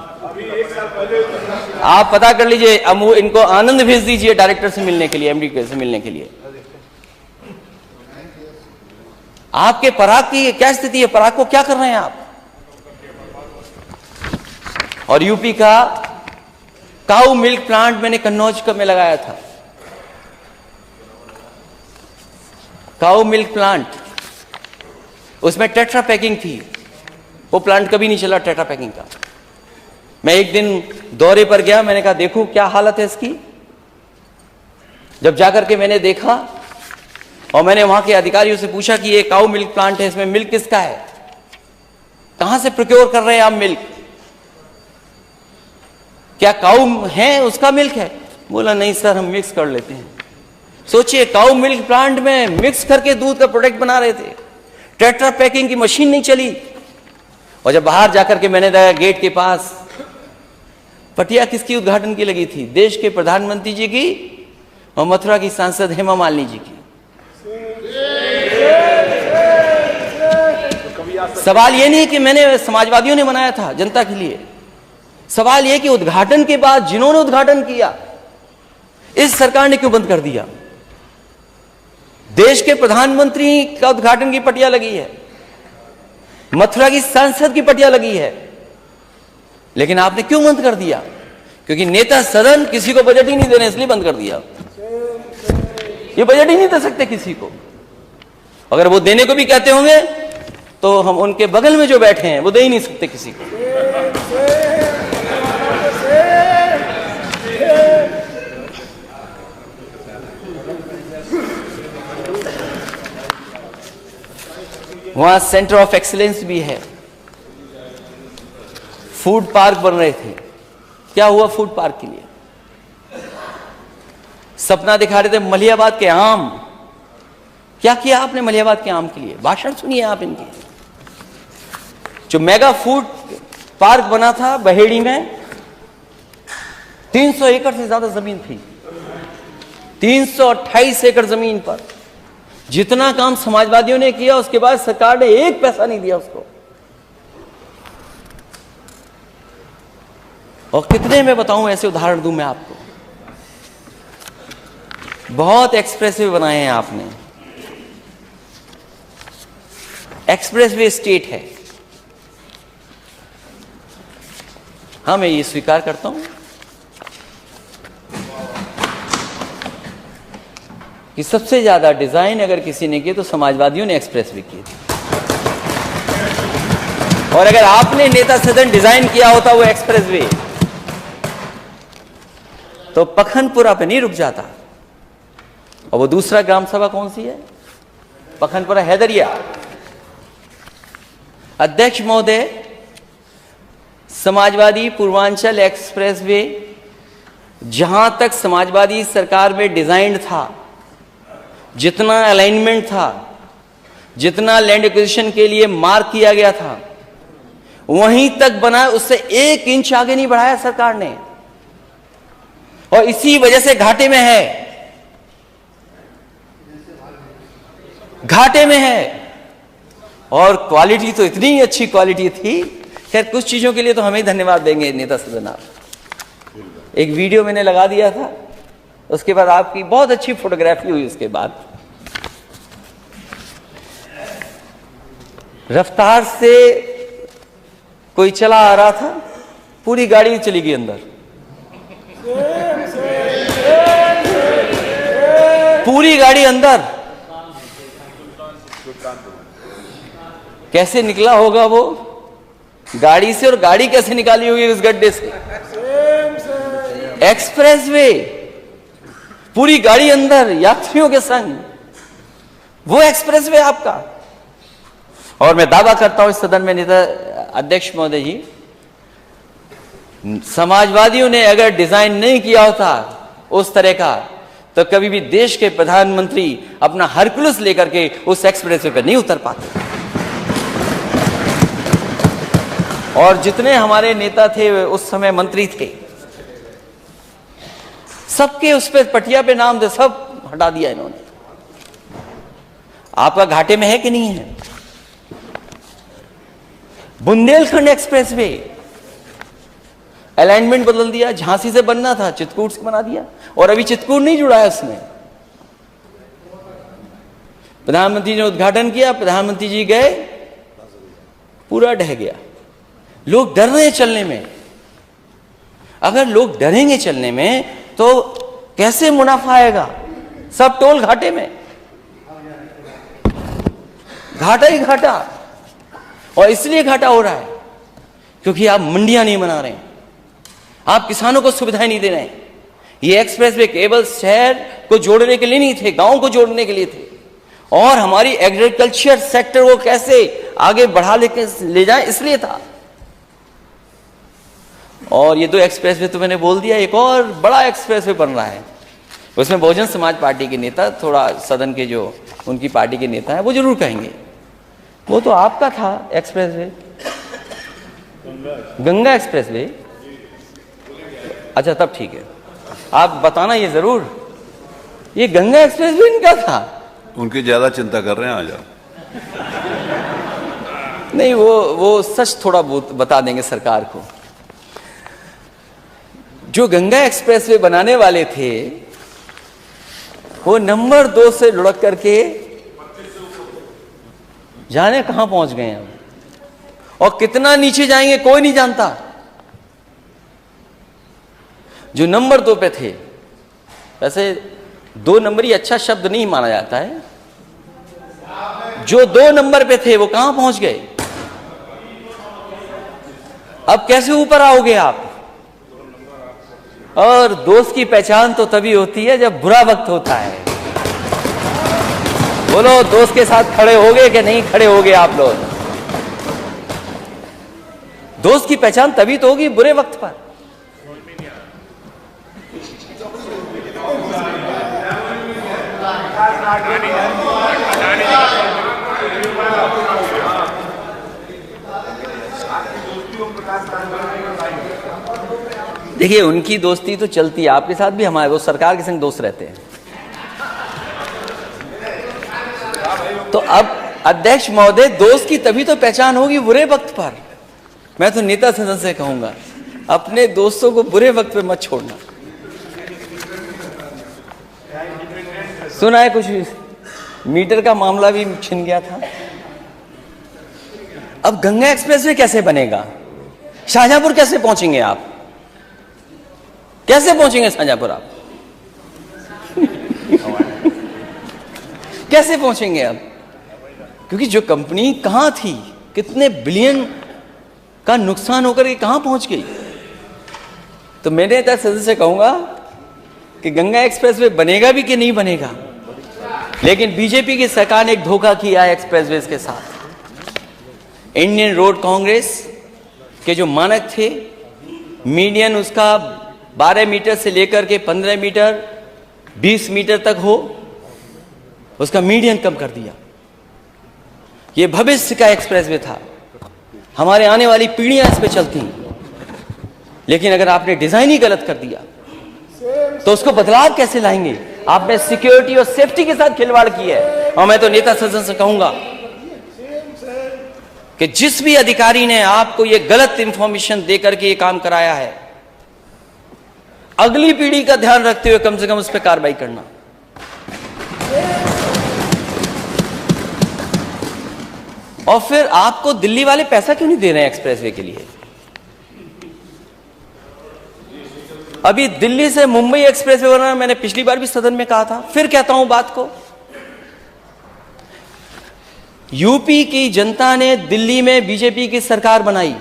आप पता कर लीजिए। इनको आनंद भेज दीजिए डायरेक्टर से मिलने के लिए, एमडी से मिलने के लिए। आपके पराग की क्या स्थिति है? पराग को क्या कर रहे हैं आप? और यूपी का काऊ मिल्क प्लांट मैंने कन्नौज में लगाया था। काऊ मिल्क प्लांट, उसमें टेट्रा पैकिंग थी, वो प्लांट कभी नहीं चला टेट्रा पैकिंग का। मैं एक दिन दौरे पर गया, मैंने कहा देखूं क्या हालत है इसकी। जब जाकर के मैंने देखा और मैंने वहां के अधिकारियों से पूछा कि ये काऊ मिल्क प्लांट है, इसमें मिल्क किसका है, कहां से प्रोक्योर कर रहे हैं आप मिल्क, क्या काऊ है उसका मिल्क है? बोला नहीं सर, हम मिक्स कर लेते हैं। सोचिए, काऊ मिल्क प्लांट में मिक्स करके दूध का प्रोडक्ट बना रहे थे, टेट्रा पैकिंग की मशीन नहीं चली। और जब बाहर जाकर के मैंने देखा गेट के पास पटिया किसकी उद्घाटन की लगी थी? देश के प्रधानमंत्री जी की और मथुरा की सांसद हेमा मालिनी जी की। सवाल ये नहीं कि मैंने, समाजवादियों ने बनाया था जनता के लिए। सवाल यह कि उद्घाटन के बाद जिन्होंने उद्घाटन किया, इस सरकार ने क्यों बंद कर दिया? देश के प्रधानमंत्री का उद्घाटन की पटिया लगी है, मथुरा की सांसद की पटिया लगी है, लेकिन आपने क्यों बंद कर दिया? क्योंकि नेता सदन किसी को बजट ही नहीं दे रहे, इसलिए बंद कर दिया। ये बजट ही नहीं दे सकते किसी को। अगर वो देने को भी कहते होंगे तो हम उनके बगल में जो बैठे हैं वो दे ही नहीं सकते किसी को। वहां सेंटर ऑफ एक्सीलेंस भी है, फूड पार्क बन रहे थे। क्या हुआ फूड पार्क के लिए? सपना दिखा रहे थे मलियाबाद के आम। क्या किया आपने मलियाबाद के आम के लिए? भाषण सुनिए आप इनके। जो मेगा फूड पार्क बना था बहेड़ी में, 300 एकड़ से ज्यादा जमीन थी, 328 एकड़ जमीन पर जितना काम समाजवादियों ने किया, उसके बाद सरकार ने एक पैसा नहीं दिया उसको। और कितने में बताऊं, ऐसे उदाहरण दूं मैं आपको। बहुत एक्सप्रेसवे बनाए हैं आपने। एक्सप्रेसवे स्टेट है, हाँ मैं ये स्वीकार करता हूं कि सबसे ज्यादा डिजाइन अगर किसी ने किए तो समाजवादियों ने एक्सप्रेसवे किए थे। और अगर आपने नेता सदन डिजाइन किया होता वो एक्सप्रेसवे, तो पखनपुरा पे नहीं रुक जाता। और वो दूसरा ग्राम सभा कौन सी है? पखनपुरा हैदरिया। अध्यक्ष महोदय, समाजवादी पूर्वांचल एक्सप्रेसवे जहां तक समाजवादी सरकार में डिजाइन था, जितना अलाइनमेंट था, जितना लैंड एक्विजिशन के लिए मार्क किया गया था, वहीं तक बना, उससे 1 इंच आगे नहीं बढ़ाया सरकार ने। और इसी वजह से घाटे में है, घाटे में है। और क्वालिटी तो इतनी अच्छी क्वालिटी थी। खैर कुछ चीजों के लिए तो हमें धन्यवाद देंगे नेता सदन आप। एक वीडियो मैंने लगा दिया था, उसके बाद आपकी बहुत अच्छी फोटोग्राफी हुई। उसके बाद रफ्तार से कोई चला आ रहा था, पूरी गाड़ी चली गई अंदर, पूरी गाड़ी अंदर। कैसे निकला होगा वो गाड़ी से, और गाड़ी कैसे निकाली होगी उस गड्ढे से? एक्सप्रेसवे, पूरी गाड़ी अंदर यात्रियों के संग, वो एक्सप्रेसवे आपका। और मैं दावा करता हूं इस सदन में नेता अध्यक्ष महोदय जी, समाजवादियों ने अगर डिजाइन नहीं किया होता उस तरह का, तो कभी भी देश के प्रधानमंत्री अपना हरकुलस लेकर के उस एक्सप्रेसवे पर नहीं उतर पाते। और जितने हमारे नेता थे उस समय मंत्री थे, सबके उस पे पटिया पे नाम थे, सब हटा दिया इन्होंने। आपका घाटे में है कि नहीं है? बुंदेलखंड एक्सप्रेसवे अलाइनमेंट बदल दिया, झांसी से बनना था चित्रकूट से बना दिया, और अभी चित्रकूट नहीं जुड़ा है उसमें। प्रधानमंत्री ने उद्घाटन किया, प्रधानमंत्री जी गए, पूरा ढह गया। लोग डर रहे हैं चलने में। अगर लोग डरेंगे चलने में तो कैसे मुनाफा आएगा? सब टोल घाटे में, घाटा ही घाटा। और इसलिए घाटा हो रहा है क्योंकि आप मंडियां नहीं बना रहे हैं, आप किसानों को सुविधाएं नहीं दे रहे हैं। ये एक्सप्रेसवे केवल शहर को जोड़ने के लिए नहीं थे, गांव को जोड़ने के लिए थे। और हमारी एग्रीकल्चर सेक्टर को कैसे आगे बढ़ा ले जाए, इसलिए था। और ये 2 एक्सप्रेसवे तो मैंने बोल दिया, एक और बड़ा एक्सप्रेसवे बन रहा है, उसमें बहुजन समाज पार्टी के नेता, थोड़ा सदन के जो उनकी पार्टी के नेता हैं वो जरूर कहेंगे। वो तो आपका था एक्सप्रेसवे, गंगा एक्सप्रेसवे। अच्छा तब ठीक है, आप बताना ये जरूर, ये गंगा एक्सप्रेसवे इनका था। उनकी ज्यादा चिंता कर रहे हैं आज आप। नहीं, वो सच थोड़ा बहुत बता देंगे सरकार को। जो गंगा एक्सप्रेसवे बनाने वाले थे वो नंबर 2 से लुढ़क करके जाने कहां पहुंच गए हैं, और कितना नीचे जाएंगे कोई नहीं जानता। जो नंबर 2 पे थे, वैसे 2 नंबर ही अच्छा शब्द नहीं माना जाता है, जो 2 नंबर पे थे वो कहां पहुंच गए? अब कैसे ऊपर आओगे आप? और दोस्त की पहचान तो तभी होती है जब बुरा वक्त होता है। बोलो, दोस्त के साथ खड़े होगे कि नहीं खड़े होगे आप लोग? दोस्त की पहचान तभी तो होगी बुरे वक्त पर। देखिए, उनकी दोस्ती तो चलती है, आपके साथ भी हमारे, वो सरकार के संग दोस्त रहते हैं। तो अब अध्यक्ष महोदय, दोस्त की तभी तो पहचान होगी बुरे वक्त पर। मैं तो नेता सदन से कहूंगा, अपने दोस्तों को बुरे वक्त पे मत छोड़ना। सुना है कुछ मीटर का मामला भी छिन गया था। अब गंगा एक्सप्रेस वे कैसे बनेगा? शाहजहांपुर कैसे पहुंचेंगे आप? कैसे पहुंचेंगे शाहजहांपुर आप? कैसे पहुंचेंगे आप? क्योंकि जो कंपनी कहां थी, कितने बिलियन का नुकसान होकर के कहां पहुंच गई। तो मैंने नेता सदन से कहूंगा कि गंगा एक्सप्रेस वे बनेगा भी कि नहीं बनेगा, लेकिन बीजेपी की सरकार ने एक धोखा किया है एक्सप्रेसवे के साथ। इंडियन रोड कांग्रेस के जो मानक थे, मीडियन उसका 12 मीटर से लेकर के 15 मीटर 20 मीटर तक हो, उसका मीडियन कम कर दिया। ये भविष्य का एक्सप्रेसवे था, हमारे आने वाली पीढ़ियां इस पे चलती हैं। लेकिन अगर आपने डिजाइन ही गलत कर दिया तो उसको बदलाव कैसे लाएंगे? आपने सिक्योरिटी और सेफ्टी के साथ खिलवाड़ की है। और मैं तो नेता सदन से कहूंगा कि जिस भी अधिकारी ने आपको ये गलत इंफॉर्मेशन देकर के ये काम कराया है, अगली पीढ़ी का ध्यान रखते हुए कम से कम उस पर कार्रवाई करना। और फिर आपको दिल्ली वाले पैसा क्यों नहीं दे रहे हैं एक्सप्रेसवे के लिए? अभी दिल्ली से मुंबई एक्सप्रेसवे बना, मैंने पिछली बार भी सदन में कहा था, फिर कहता हूं बात को। यूपी की जनता ने दिल्ली में बीजेपी की सरकार बनाई,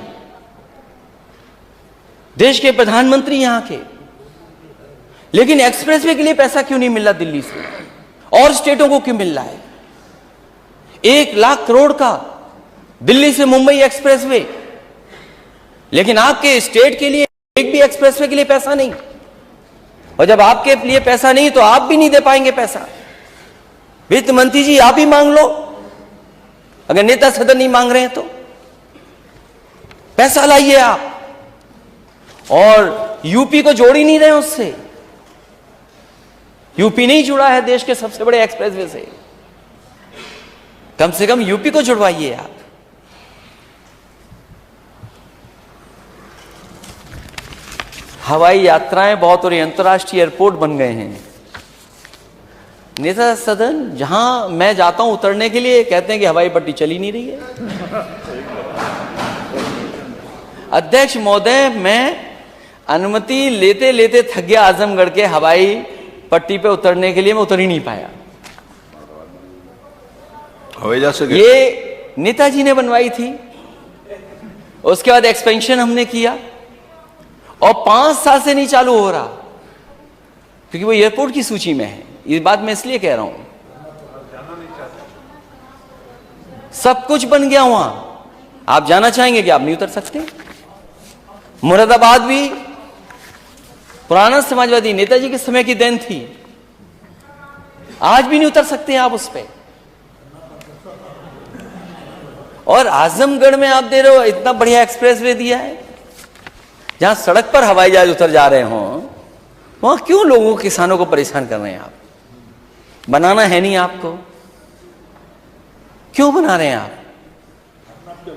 देश के प्रधानमंत्री यहां के, लेकिन एक्सप्रेसवे के लिए पैसा क्यों नहीं मिल रहा दिल्ली से? और स्टेटों को क्यों मिल रहा है? 1 लाख करोड़ का दिल्ली से मुंबई एक्सप्रेसवे, लेकिन आपके स्टेट के लिए एक भी एक्सप्रेसवे के लिए पैसा नहीं। और जब आपके लिए पैसा नहीं तो आप भी नहीं दे पाएंगे पैसा। वित्त मंत्री जी, आप ही मांग लो, अगर नेता सदन नहीं मांग रहे हैं तो पैसा लाइए आप। और यूपी को जोड़ ही नहीं रहे उससे। यूपी नहीं जुड़ा है देश के सबसे बड़े एक्सप्रेसवे से, कम से कम यूपी को जुड़वाइए आप। हवाई यात्राएं बहुत, और अंतर्राष्ट्रीय एयरपोर्ट बन गए हैं। नेता सदन, जहां मैं जाता हूं उतरने के लिए, कहते हैं कि हवाई पट्टी चली नहीं रही है। अध्यक्ष महोदय, मैं अनुमति लेते लेते थक गया आजमगढ़ के हवाई पट्टी पे उतरने के लिए, मैं उतर ही नहीं पाया। हवाई जहाज से ये नेताजी ने बनवाई थी, उसके बाद एक्सपेंशन हमने किया, और 5 साल से नहीं चालू हो रहा, क्योंकि वो एयरपोर्ट की सूची में है। ये बात मैं इसलिए कह रहा हूं, सब कुछ बन गया वहां, आप जाना चाहेंगे कि आप नहीं उतर सकते। मुरादाबाद भी पुराना समाजवादी नेताजी के समय की देन थी, आज भी नहीं उतर सकते आप उस पे। और आजमगढ़ में आप दे रहे हो, इतना बढ़िया एक्सप्रेसवे दिया है, जहां सड़क पर हवाई जहाज उतर जा रहे हो, वहां क्यों लोगों किसानों को परेशान कर रहे हैं आप? बनाना है नहीं आपको, क्यों बना रहे हैं आप?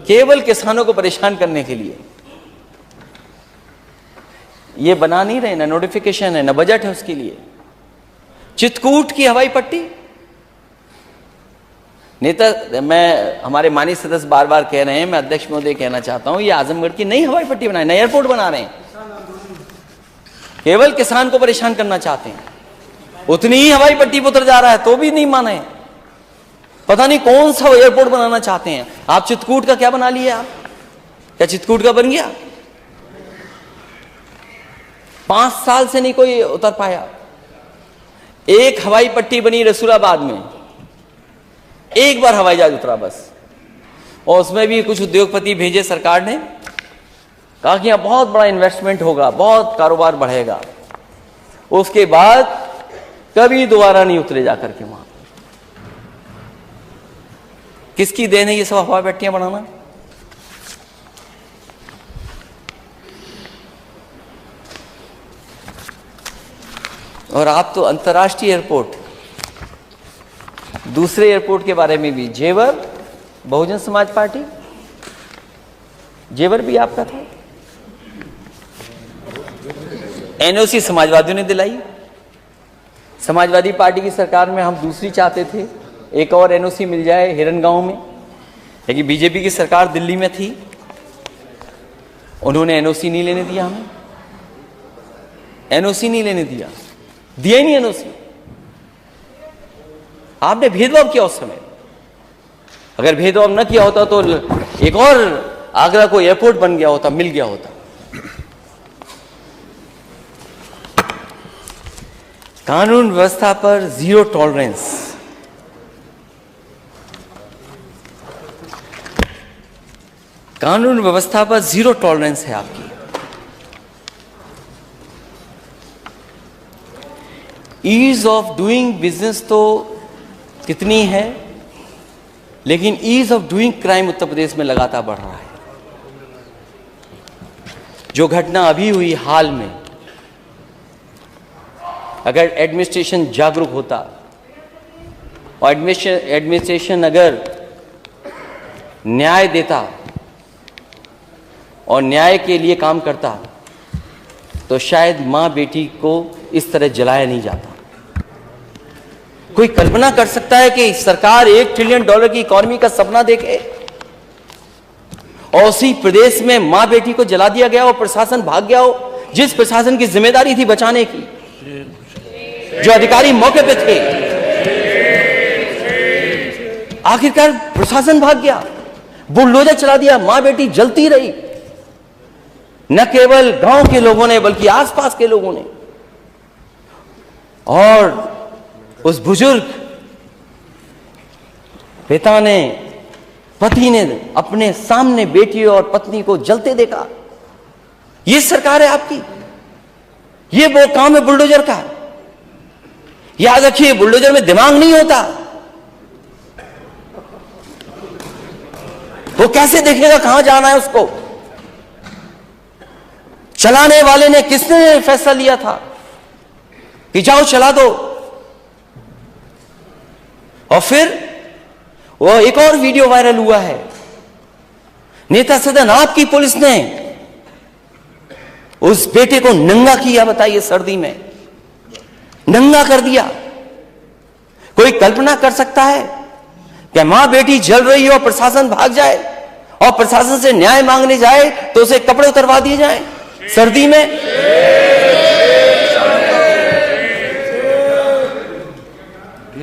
केवल किसानों को परेशान करने के लिए ये बना नहीं रहे, ना नोटिफिकेशन है, ना बजट है उसके लिए। चित्रकूट की हवाई पट्टी, नेता, मैं, हमारे माननीय सदस्य बार बार कह रहे हैं, मैं अध्यक्ष महोदय कहना चाहता हूं, ये आजमगढ़ की नई हवाई पट्टी बनाए, नया एयरपोर्ट बना रहे हैं। केवल किसान को परेशान करना चाहते हैं। उतनी ही हवाई पट्टी पर उतर जा रहा है तो भी नहीं माने। पता नहीं कौन सा एयरपोर्ट बनाना चाहते हैं। आप चित्रकूट का क्या बना लिए? आप क्या चित्रकूट का बन गया? 5 साल से नहीं कोई उतर पाया। एक हवाई पट्टी बनी रसूलाबाद में, एक बार हवाई जहाज उतरा बस, और उसमें भी कुछ उद्योगपति भेजे सरकार ने, कहा कि यहां बहुत बड़ा इन्वेस्टमेंट होगा, बहुत कारोबार बढ़ेगा। उसके बाद कभी दोबारा नहीं उतरे जाकर के वहां। किसकी देन है ये सब हवाई पट्टियां बनाना? और आप तो अंतर्राष्ट्रीय एयरपोर्ट, दूसरे एयरपोर्ट के बारे में भी, जेवर बहुजन समाज पार्टी, जेवर भी आपका था, एनओसी समाजवादियों ने दिलाई। समाजवादी पार्टी की सरकार में हम दूसरी चाहते थे, एक और एनओसी मिल जाए हिरनगांव में, लेकिन बीजेपी की सरकार दिल्ली में थी, उन्होंने एनओसी नहीं लेने दिया हमें, एनओसी नहीं लेने दिया ही नहीं एनओसी। आपने भेदभाव किया उस समय। अगर भेदभाव न किया होता तो एक और आगरा को एयरपोर्ट बन गया होता, मिल गया होता। कानून व्यवस्था पर जीरो टॉलरेंस। कानून व्यवस्था पर जीरो टॉलरेंस है आपकी। ईज ऑफ डूइंग बिजनेस तो कितनी है, लेकिन ease of doing crime Uttar Pradesh में लगातार बढ़ रहा है। जो घटना अभी हुई हाल में, अगर एडमिनिस्ट्रेशन जागरूक होता और एडमिनिस्ट्रेशन अगर न्याय देता और न्याय के लिए काम करता, तो शायद मां बेटी को इस तरह जलाया नहीं जाता। कोई कल्पना कर सकता है कि सरकार $1 ट्रिलियन की इकोनॉमी का सपना देखे और उसी प्रदेश में मां बेटी को जला दिया गया और प्रशासन भाग गया हो, जिस प्रशासन की जिम्मेदारी थी बचाने की, जो अधिकारी मौके पे थे, आखिरकार प्रशासन भाग गया, बुलडोजर चला दिया, मां बेटी जलती रही। न केवल गांव के लोगों ने बल्कि आसपास के लोगों ने। और उस बुजुर्ग पिता ने, पति ने अपने सामने बेटी और पत्नी को जलते देखा। ये सरकार है आपकी, ये वो काम है बुलडोजर का। याद रखिए, बुलडोजर में दिमाग नहीं होता। वो कैसे देखेगा कहां जाना है उसको? चलाने वाले ने, किसने फैसला लिया था कि जाओ चला दो? और फिर वो एक और वीडियो वायरल हुआ है, नेता सदन आपकी पुलिस ने उस बेटे को नंगा किया, बताइए, सर्दी में नंगा कर दिया। कोई कल्पना कर सकता है कि मां बेटी जल रही हो, प्रशासन भाग जाए और प्रशासन से न्याय मांगने जाए तो उसे कपड़े उतरवा दिए जाए सर्दी में?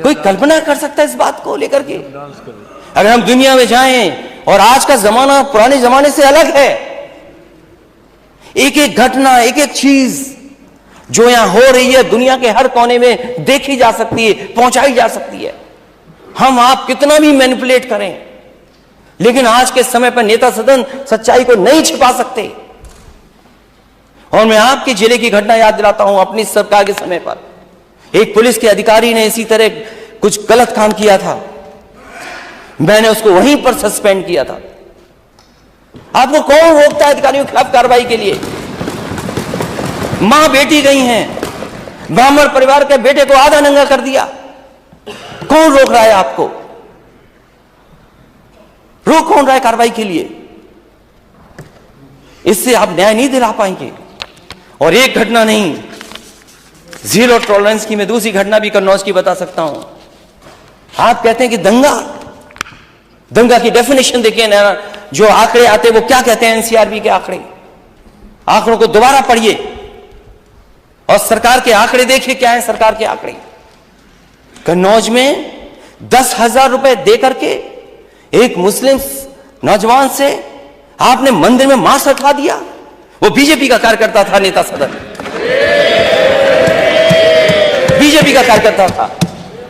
कोई कल्पना कर सकता है इस बात को लेकर के? अगर हम दुनिया में जाएं, और आज का जमाना पुराने जमाने से अलग है, एक एक घटना, एक एक चीज जो यहां हो रही है दुनिया के हर कोने में देखी जा सकती है, पहुंचाई जा सकती है। हम आप कितना भी मैनिपुलेट करें, लेकिन आज के समय पर नेता सदन सच्चाई को नहीं छिपा सकते। और मैं आपके जिले की घटना याद दिलाता हूं। अपनी सरकार के समय पर एक पुलिस के अधिकारी ने इसी तरह कुछ गलत काम किया था, मैंने उसको वहीं पर सस्पेंड किया था। आपको कौन रोकता है अधिकारियों के खिलाफ कार्रवाई के लिए? मां बेटी गई हैं, ब्राह्मण परिवार के बेटे को आधा नंगा कर दिया, कौन रोक रहा है आपको? रोक कौन रहा है कार्रवाई के लिए? इससे आप न्याय नहीं दिला पाएंगे। और एक घटना नहीं, जीरो टॉलरेंस की मैं दूसरी घटना भी कन्नौज की बता सकता हूं। आप कहते हैं कि दंगा की डेफिनेशन देखिए ना, जो आंकड़े आते वो क्या कहते हैं, एनसीआरबी के आंकड़े, आंकड़ों को दोबारा पढ़िए। और सरकार के आंकड़े देखिए, क्या है सरकार के आंकड़े। कन्नौज में 10,000 रुपए दे करके एक मुस्लिम नौजवान से आपने मंदिर में मांस रखवा दिया। वो बीजेपी का कार्यकर्ता था, नेता सदन बीजेपी का कार्यकर्ता था,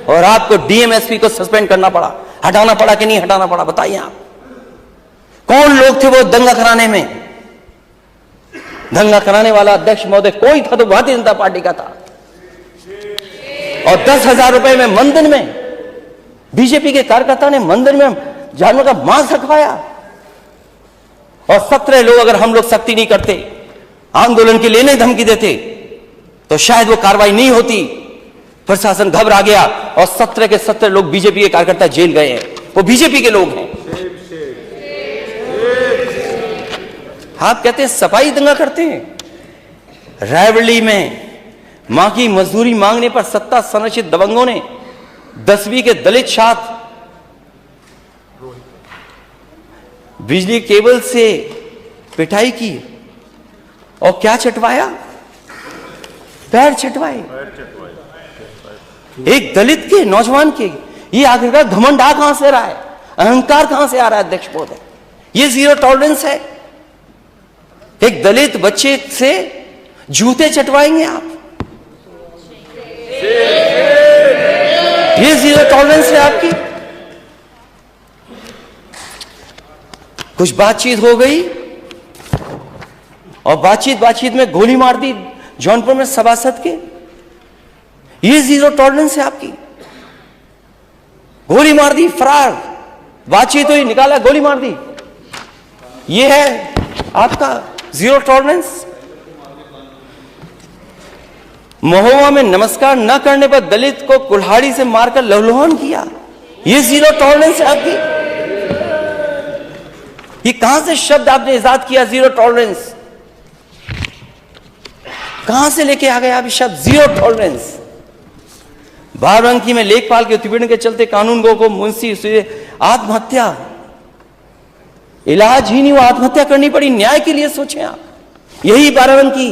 और आपको डीएमएसपी को सस्पेंड करना पड़ा, हटाना पड़ा कि नहीं हटाना पड़ा, बताइए आप। कौन लोग थे वो दंगा कराने में? दंगा कराने वाला अध्यक्ष महोदय कोई था तो भारतीय जनता पार्टी का था। और 10,000 रुपए में मंदिर में बीजेपी के कार्यकर्ता ने मंदिर में जानवर का मांस रखवाया। और 17 लोग, अगर हम लोग सख्ती नहीं करते, आंदोलन के लिए धमकी देते, तो शायद वो कार्रवाई नहीं होती। प्रशासन घबरा गया और 17 के 17 लोग बीजेपी के कार्यकर्ता जेल गए हैं। वो बीजेपी के लोग हैं। आप कहते हैं सफाई दंगा करते हैं। रायबरेली में मां की मजदूरी मांगने पर सत्ता संरक्षित दबंगों ने 10वीं के दलित छात्र बिजली केबल से पिटाई की और क्या चटवाया? पैर चटवाए एक दलित के नौजवान के। ये आखिरकार घमंड आ कहां से रहा है? अहंकार कहां से आ रहा है अध्यक्ष महोदय? ये जीरो टॉलरेंस है। एक दलित बच्चे से जूते चटवाएंगे आप? ये जीरो टॉलरेंस है आपकी? कुछ बातचीत हो गई और बातचीत में गोली मार दी जौनपुर में सभासद के। ये जीरो टॉलरेंस है आपकी? गोली मार दी, फरार। बातचीत हुई, निकाला, गोली मार दी। ये है आपका जीरो टॉलरेंस? महोबा में नमस्कार न करने पर दलित को कुल्हाड़ी से मारकर लहूलुहान किया। ये जीरो टॉलरेंस है आपकी? ये कहां से शब्द आपने इजाद किया, जीरो टॉलरेंस? कहां से लेके आ गए आप शब्द जीरो टॉलरेंस? बाराबंकी में लेखपाल के उत्पीड़न के चलते कानून गो को मुंशी से आत्महत्या, इलाज ही नहीं, वो आत्महत्या करनी पड़ी। न्याय के लिए सोचें आप। यही बाराबंकी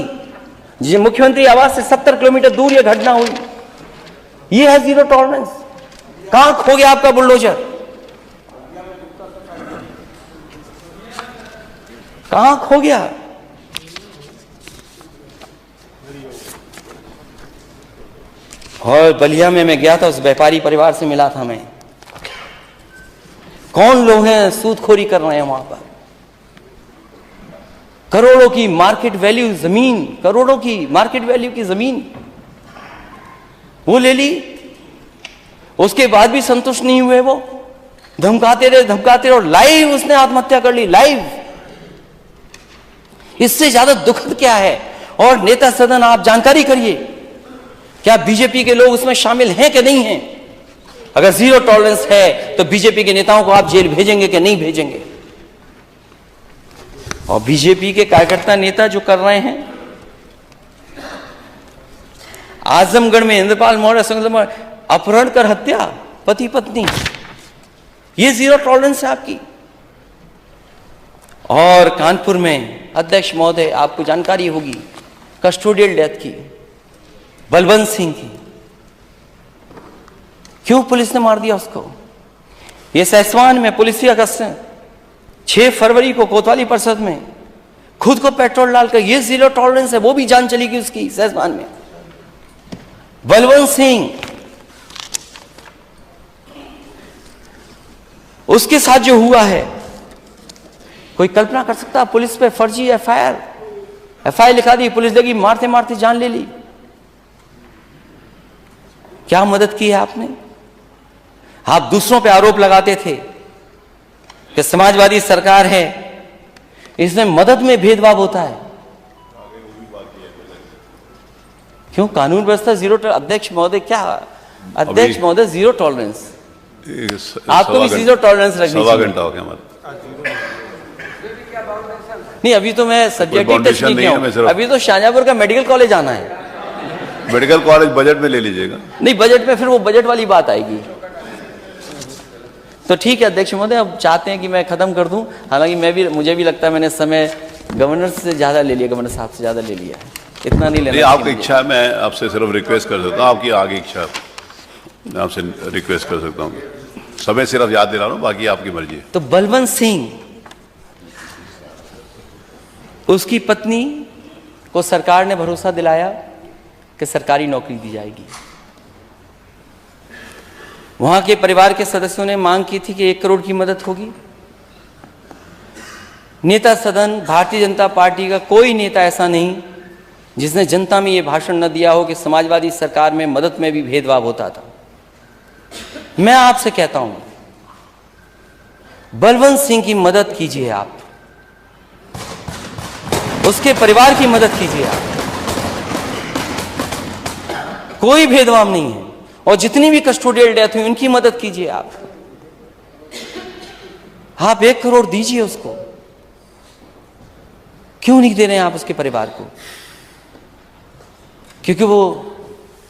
जो मुख्यमंत्री आवास से 70 किलोमीटर दूर यह घटना हुई। यह है जीरो टॉलरेंस। कहां खो गया आपका बुलडोजर? कहां खो गया? और बलिया में मैं गया था, उस व्यापारी परिवार से मिला था मैं। कौन लोग हैं सूदखोरी कर रहे हैं वहां पर? करोड़ों की मार्केट वैल्यू जमीन, करोड़ों की मार्केट वैल्यू की जमीन वो ले ली। उसके बाद भी संतुष्ट नहीं हुए वो, धमकाते रहे और लाइव उसने आत्महत्या कर ली, लाइव। इससे ज्यादा दुखद क्या है? और नेता सदन आप जानकारी करिए, क्या बीजेपी के लोग उसमें शामिल हैं कि नहीं हैं? अगर जीरो टॉलरेंस है तो बीजेपी के नेताओं को आप जेल भेजेंगे कि नहीं भेजेंगे? और बीजेपी के कार्यकर्ता नेता जो कर रहे हैं, आजमगढ़ में इंद्रपाल मौर्य अपहरण कर हत्या, पति पत्नी, ये जीरो टॉलरेंस है आपकी। और कानपुर में अध्यक्ष महोदय आपको जानकारी होगी कस्टोडियल डेथ की, बलवंत सिंह की। क्यों पुलिस ने मार दिया उसको? ये सैसवान में पुलिस अगस्त 6 फरवरी को कोतवाली परिषद में खुद को पेट्रोल डालकर, ये जीरो टॉलरेंस है। वो भी जान चली गई उसकी सैसवान में। बलवंत सिंह, उसके साथ जो हुआ है, कोई कल्पना कर सकता? पुलिस पे फर्जी एफआईआर लिखा दी, पुलिस लगी, मारते मारते जान ले ली। क्या मदद की है आपने? आप दूसरों पे आरोप लगाते थे कि समाजवादी सरकार है, इसमें मदद में भेदभाव होता है। क्यों कानून व्यवस्था जीरो? अध्यक्ष महोदय क्या? अध्यक्ष महोदय जीरो टॉलरेंस, आपको भी जीरो टॉलरेंस रखनी चाहिए। 1.25 घंटा हो गया हमारा। नहीं, अभी तो मैं सब्जेक्टिव टच नहीं किया हूं। अभी तो शाहजहांपुर का मेडिकल कॉलेज आना है। मेडिकल कॉलेज बजट में ले लीजिएगा। नहीं, बजट में फिर वो बजट वाली बात आएगी। तो ठीक है अध्यक्ष महोदय, अब चाहते हैं कि मैं खत्म कर दूं। हालांकि मुझे भी लगता है मैंने समय गवर्नर से ज्यादा ले लिया, गवर्नर साहब से ज्यादा ले लिया है। इतना नहीं लेना नहीं, आपकी चाहिए। इच्छा है, मैं आपसे सिर्फ रिक्वेस्ट कर सकता हूँ, आपकी आगे इच्छा मैं आपसे रिक्वेस्ट कर सकता हूँ। समय सिर्फ याद दिला रहा हूँ, बाकी आपकी मर्जी है। तो बलवंत सिंह, उसकी पत्नी को सरकार ने भरोसा दिलाया कि सरकारी नौकरी दी जाएगी। वहां के परिवार के सदस्यों ने मांग की थी कि 1 करोड़ की मदद होगी। नेता सदन भारतीय जनता पार्टी का कोई नेता ऐसा नहीं जिसने जनता में यह भाषण न दिया हो कि समाजवादी सरकार में मदद में भी भेदभाव होता था। मैं आपसे कहता हूं, बलवंत सिंह की मदद कीजिए, आप उसके परिवार की मदद कीजिए। आप कोई भेदभाव नहीं है, और जितनी भी कस्टोडियल डेथ हुई उनकी मदद कीजिए। आप 1 करोड़ दीजिए उसको। क्यों नहीं दे रहे हैं आप उसके परिवार को? क्योंकि वो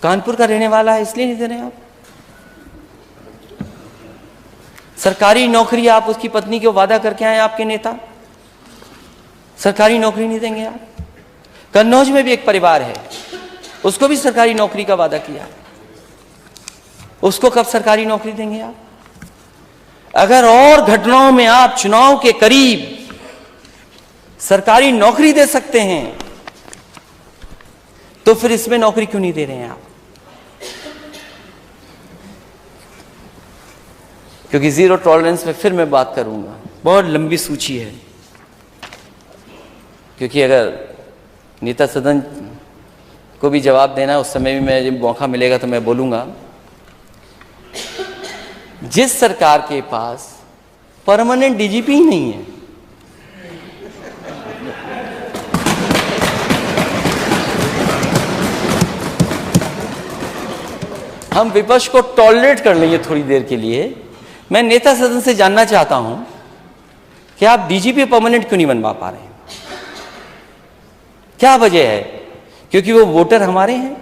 कानपुर का रहने वाला है, इसलिए नहीं दे रहे हैं आप? सरकारी नौकरी आप उसकी पत्नी को वादा करके आए आपके नेता, सरकारी नौकरी नहीं देंगे आप? कन्नौज में भी एक परिवार है, उसको भी सरकारी नौकरी का वादा किया, उसको कब सरकारी नौकरी देंगे आप? अगर और घटनाओं में आप चुनाव के करीब सरकारी नौकरी दे सकते हैं तो फिर इसमें नौकरी क्यों नहीं दे रहे हैं आप? क्योंकि जीरो टॉलरेंस में फिर मैं बात करूंगा, बहुत लंबी सूची है। क्योंकि अगर नेता सदन को भी जवाब देना है, उस समय भी मैं जब मौका मिलेगा तो मैं बोलूंगा। जिस सरकार के पास परमानेंट डीजीपी ही नहीं है, हम विपक्ष को टॉलरेट कर लेंगे थोड़ी देर के लिए। मैं नेता सदन से जानना चाहता हूं कि आप डीजीपी परमानेंट क्यों नहीं बनवा पा रहे हैं? क्या वजह है? क्योंकि वो वोटर हमारे हैं,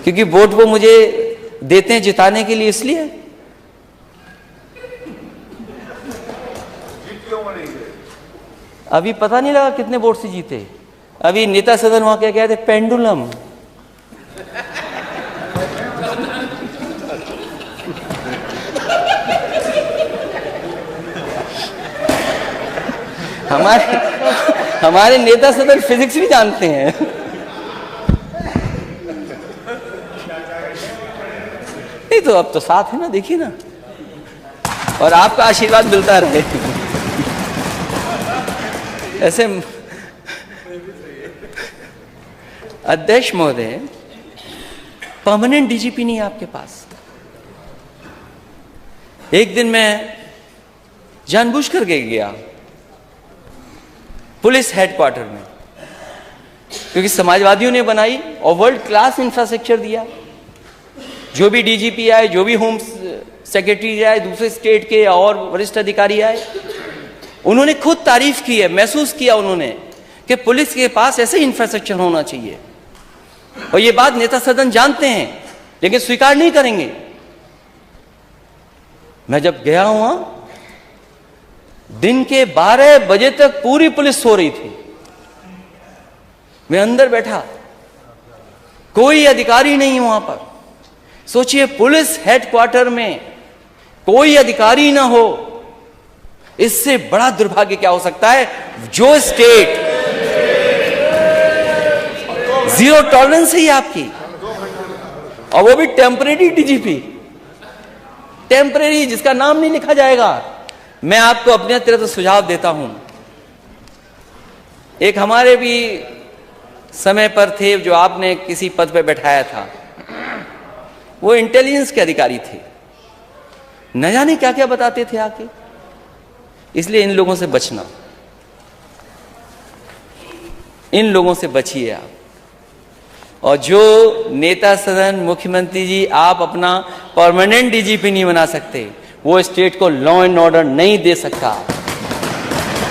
क्योंकि वोट वो मुझे देते हैं जिताने के लिए, इसलिए? अभी पता नहीं लगा कितने वोट से जीते। अभी नेता सदन वहां क्या कहते, पेंडुलम। हमारे नेता सदन फिजिक्स भी जानते हैं। नहीं तो अब तो साथ है ना, देखिए ना, और आपका आशीर्वाद मिलता रहे। ऐसे अध्यक्ष महोदय, परमानेंट डीजीपी नहीं है आपके पास। एक दिन मैं जानबूझकर गया पुलिस हेडक्वार्टर में, क्योंकि समाजवादियों ने बनाई और वर्ल्ड क्लास इंफ्रास्ट्रक्चर दिया। जो भी डीजीपी आए, जो भी होम सेक्रेटरी आए, दूसरे स्टेट के और वरिष्ठ अधिकारी आए, उन्होंने खुद तारीफ की है, महसूस किया उन्होंने कि पुलिस के पास ऐसे इंफ्रास्ट्रक्चर होना चाहिए। और ये बात नेता सदन जानते हैं, लेकिन स्वीकार नहीं करेंगे। मैं जब गया हुआ, दिन के 12 बजे तक पूरी पुलिस सो रही थी। मैं अंदर बैठा, कोई अधिकारी नहीं वहां पर। सोचिए, पुलिस हेडक्वार्टर में कोई अधिकारी ना हो, इससे बड़ा दुर्भाग्य क्या हो सकता है? जो स्टेट जीरो टॉलरेंस है आपकी, और वो भी टेम्परेरी डीजीपी, टेम्परेरी, जिसका नाम नहीं लिखा जाएगा। मैं आपको अपने तरफ से सुझाव देता हूं। एक हमारे भी समय पर थे जो आपने किसी पद पर बैठाया था, वो इंटेलिजेंस के अधिकारी थे, न जाने क्या क्या बताते थे आके। इसलिए इन लोगों से बचना, इन लोगों से बचिए आप। और जो नेता सदन, मुख्यमंत्री जी, आप अपना परमानेंट डीजीपी नहीं बना सकते, वो स्टेट को लॉ एंड ऑर्डर नहीं दे सकता,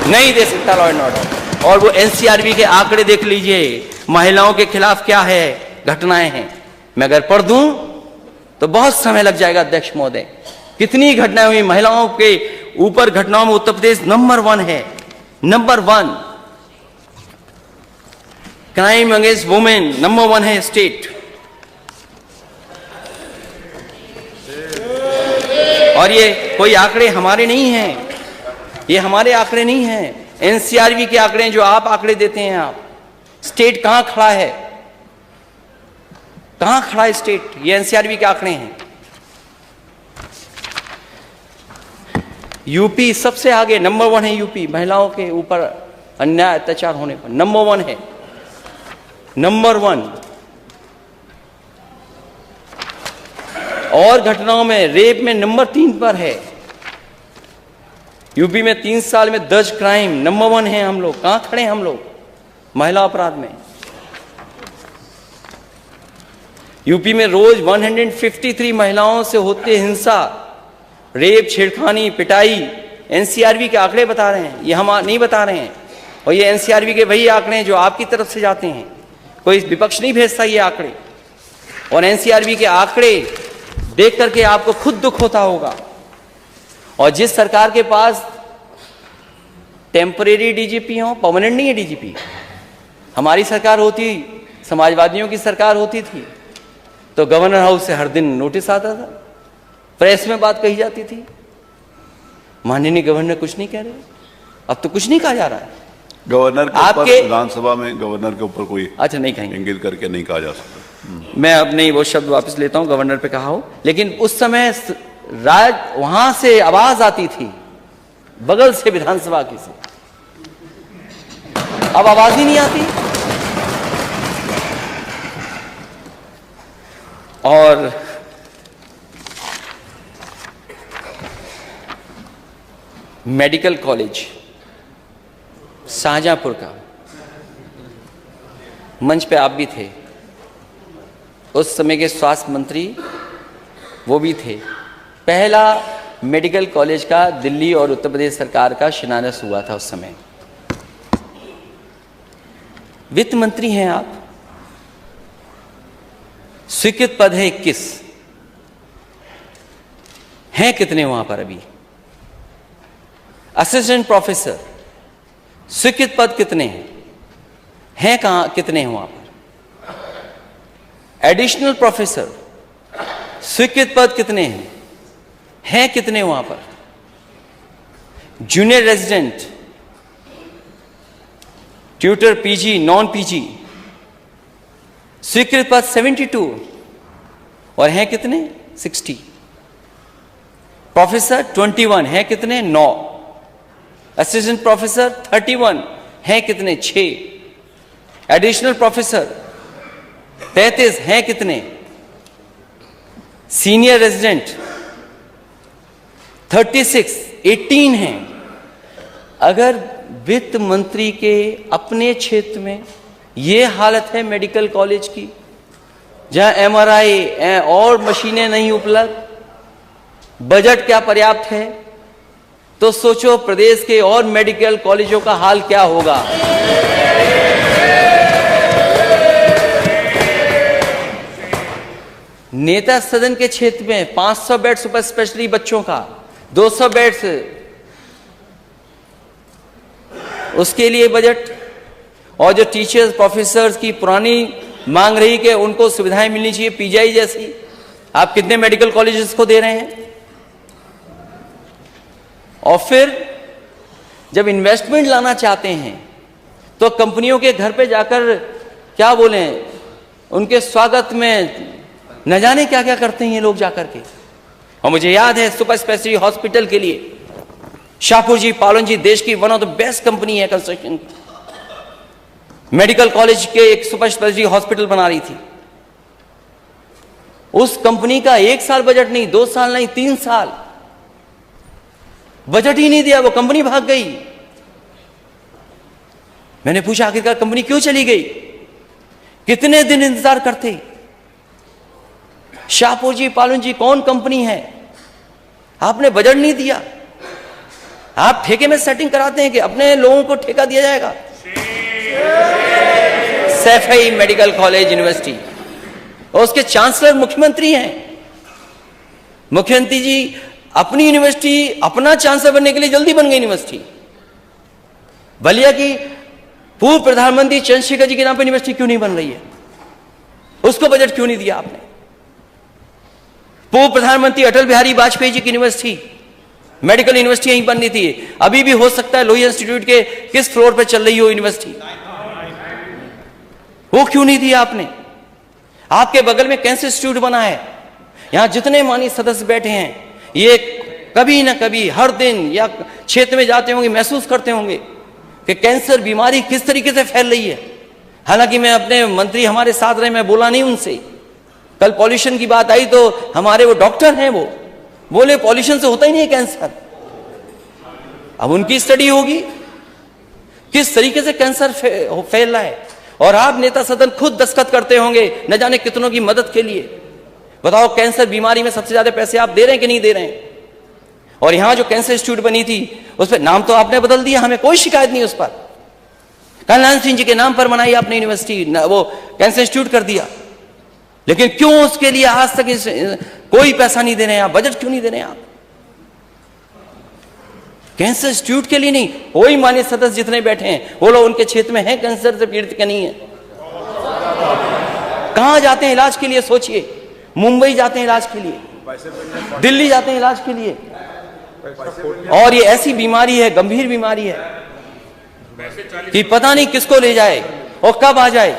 नहीं दे सकता लॉ एंड ऑर्डर। और वो एनसीआरबी के आंकड़े देख लीजिए, महिलाओं के खिलाफ क्या है घटनाएं हैं। मैं अगर पढ़ दूं तो बहुत समय लग जाएगा अध्यक्ष महोदय। कितनी घटनाएं हुई महिलाओं के ऊपर, घटनाओं में उत्तर प्रदेश नंबर 1 है, number 1। Crime against women number 1 है स्टेट। और ये कोई आंकड़े हमारे नहीं हैं, ये हमारे आंकड़े नहीं हैं, एनसीआरबी के आंकड़े हैं जो आप आंकड़े देते हैं। आप स्टेट कहां खड़ा है, कहां खड़ा है स्टेट? ये एनसीआरबी के आंकड़े हैं। यूपी सबसे आगे, नंबर 1 है यूपी, महिलाओं के ऊपर अन्याय अत्याचार होने पर नंबर 1 है, नंबर 1। और घटनाओं में रेप में नंबर 3 पर है। यूपी में 3 साल में दर्ज क्राइम नंबर 1 है। हम लोग कहां खड़े हैं? हम लोग महिला अपराध में यूपी में रोज 153 महिलाओं से होते हिंसा, रेप, छेड़खानी, पिटाई। एनसीआरबी के आंकड़े बता रहे हैं, ये हम नहीं बता रहे हैं। और ये एनसीआरबी के वही आंकड़े हैं जो आपकी तरफ से जाते हैं, कोई विपक्ष नहीं भेजता ये आंकड़े। और एनसीआरबी के आंकड़े देख करके आपको खुद दुख होता होगा। और जिस सरकार के पास टेम्परेरी डीजीपी हो, परमानेंट नहीं है डीजीपी, हमारी सरकार होती, समाजवादियों की सरकार होती थी, तो गवर्नर हाउस से हर दिन नोटिस आता था, प्रेस में बात कही जाती थी, माननीय गवर्नर कुछ नहीं कह रहे। अब तो कुछ नहीं कहा जा रहा है। गवर्नर के ऊपर आपके विधानसभा में गवर्नर के ऊपर कोई अच्छा नहीं कहेंगे, इंगित करके नहीं कहा जा सकता। मैं अब नहीं वो शब्द वापस लेता हूं, गवर्नर पे कहा हो। लेकिन उस समय वहां से आवाज आती थी, बगल से विधानसभा की से, अब आवाज ही नहीं आती। और मेडिकल कॉलेज शाहजहांपुर का, मंच पे आप भी थे, उस समय के स्वास्थ्य मंत्री वो भी थे। पहला मेडिकल कॉलेज का दिल्ली और उत्तर प्रदेश सरकार का शिलान्यास हुआ था उस समय। वित्त मंत्री हैं आप, स्वीकृत पद है 21, हैं कितने वहां पर अभी? असिस्टेंट प्रोफेसर स्वीकृत पद कितने हैं कहां, कितने हैं वहां पर? एडिशनल प्रोफेसर स्वीकृत पद कितने हैं कितने वहां पर? Junior resident, tutor, PG, non PG, स्वीकृत पद 72 और हैं कितने? 60। प्रोफेसर 21 हैं कितने? 9। असिस्टेंट प्रोफेसर 31 हैं कितने? 6। एडिशनल प्रोफेसर 33 हैं कितने? सीनियर रेजिडेंट 36, 18 हैं। अगर वित्त मंत्री के अपने क्षेत्र में ये हालत है मेडिकल कॉलेज की, जहां एमआरआई और मशीनें नहीं उपलब्ध, बजट क्या पर्याप्त है, तो सोचो प्रदेश के और मेडिकल कॉलेजों का हाल क्या होगा। नेता सदन के क्षेत्र में 500 बेड सुपर स्पेशलिटी बच्चों का, 200 बेड्स उसके लिए बजट, और जो टीचर्स प्रोफेसर्स की पुरानी मांग रही कि उनको सुविधाएं मिलनी चाहिए पीजीआई जैसी, आप कितने मेडिकल कॉलेजेस को दे रहे हैं? और फिर जब इन्वेस्टमेंट लाना चाहते हैं तो कंपनियों के घर पे जाकर क्या बोले, उनके स्वागत में न जाने क्या क्या करते हैं ये लोग जाकर के। और मुझे याद है सुपर स्पेशलिटी हॉस्पिटल के लिए शाहपुर जी, पालन जी देश की one of the best company है कंस्ट्रक्शन, मेडिकल कॉलेज के एक सुपर स्पेशलिटी हॉस्पिटल बना रही थी। उस कंपनी का 1 साल बजट नहीं, 2 साल नहीं, 3 साल बजट ही नहीं दिया, वो कंपनी भाग गई। मैंने पूछा आखिरकार कंपनी क्यों चली गई? कितने दिन इंतजार करते? शाहपुर जी, पालन जी कौन कंपनी है? आपने बजट नहीं दिया, आप ठेके में सेटिंग कराते हैं कि अपने लोगों को ठेका दिया जाएगा। सैफई मेडिकल कॉलेज यूनिवर्सिटी, और उसके चांसलर मुख्यमंत्री हैं। मुख्यमंत्री जी अपनी यूनिवर्सिटी, अपना चांसलर बनने के लिए जल्दी बन गई यूनिवर्सिटी। बलिया की पूर्व प्रधानमंत्री चंद्रशेखर जी के नाम पर यूनिवर्सिटी क्यों नहीं बन रही है? उसको बजट क्यों नहीं दिया आपने? पूर्व प्रधानमंत्री अटल बिहारी वाजपेयी जी की यूनिवर्सिटी, मेडिकल यूनिवर्सिटी यहीं बननी थी। अभी भी हो सकता है लोहिया इंस्टीट्यूट के किस फ्लोर पर चल रही हो यूनिवर्सिटी, वो क्यों नहीं दिया आपने? आपके बगल में कैंसर इंस्टीट्यूट बना है। यहां जितने माननीय सदस्य बैठे हैं, ये कभी ना कभी हर दिन या क्षेत्र में जाते होंगे, महसूस करते होंगे कि कैंसर बीमारी किस तरीके से फैल रही है। हालांकि मैं अपने मंत्री हमारे साथ रहे, मैं बोला नहीं उनसे। कल पॉल्यूशन की बात आई तो हमारे वो डॉक्टर हैं, वो बोले पॉल्यूशन से होता ही नहीं है कैंसर। अब उनकी स्टडी होगी किस तरीके से कैंसर फैल रहा है, और आप नेता सदन खुद दस्तखत करते होंगे न जाने कितनों की मदद के लिए। बताओ, कैंसर बीमारी में सबसे ज्यादा पैसे आप दे रहे हैं कि नहीं दे रहे हैं? और यहां जो कैंसर इंस्टीट्यूट बनी थी उस पर नाम तो आपने बदल दिया, हमें कोई शिकायत नहीं उस पर। कल्याण सिंह जी के नाम पर बनाई आपने यूनिवर्सिटी, वो कैंसर इंस्टीट्यूट कर दिया। लेकिन क्यों उसके लिए आज तक कोई पैसा नहीं दे रहे हैं आप? बजट क्यों नहीं दे रहे हैं आप? कैंसर इंस्टीट्यूट के लिए नहीं, कोई माननीय सदस्य जितने बैठे हैं वो लोग उनके क्षेत्र में हैं कैंसर से पीड़ित के नहीं है। कहां जाते हैं इलाज के लिए? सोचिए, मुंबई जाते हैं इलाज के लिए, दिल्ली जाते हैं इलाज के लिए, और ये ऐसी बीमारी है, गंभीर बीमारी है कि पता नहीं किसको ले जाए और कब आ जाए,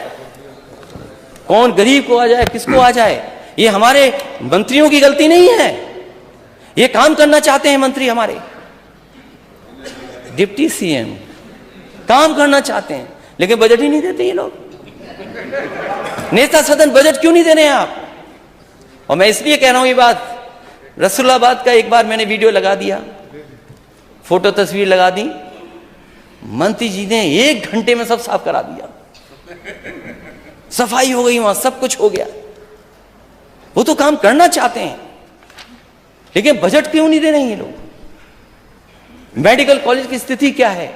कौन गरीब को आ जाए, किसको आ जाए। ये हमारे मंत्रियों की गलती नहीं है, ये काम करना चाहते हैं मंत्री हमारे, डिप्टी सीएम काम करना चाहते हैं, लेकिन बजट ही नहीं देते ये लोग। नेता सदन बजट क्यों नहीं दे रहे हैं आप? और मैं इसलिए कह रहा हूं ये बात, रसूलाबाद का एक बार मैंने वीडियो लगा दिया, फोटो तस्वीर लगा दी, मंत्री जी ने 1 घंटे में सब साफ करा दिया, सफाई हो गई, वहां सब कुछ हो गया। वो तो काम करना चाहते हैं, लेकिन बजट क्यों नहीं दे रहे हैं ये लोग? मेडिकल कॉलेज की स्थिति क्या है?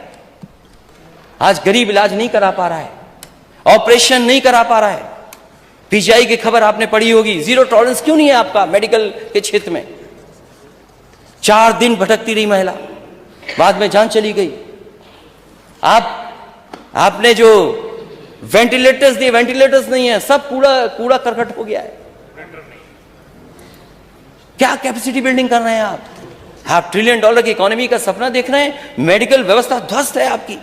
आज गरीब इलाज नहीं करा पा रहा है, ऑपरेशन नहीं करा पा रहा है। पीजीआई की खबर आपने पढ़ी होगी, जीरो टॉलरेंस क्यों नहीं है आपका मेडिकल के क्षेत्र में? 4 दिन भटकती रही महिला, बाद में जान चली गई। आपने जो वेंटिलेटर्स दिए, वेंटिलेटर्स नहीं है, सब कूड़ा करकट हो गया है। क्या कैपेसिटी बिल्डिंग कर रहे हैं आप? $500 ट्रिलियन की इकोनॉमी का सपना देख रहे हैं, मेडिकल व्यवस्था ध्वस्त है आपकी,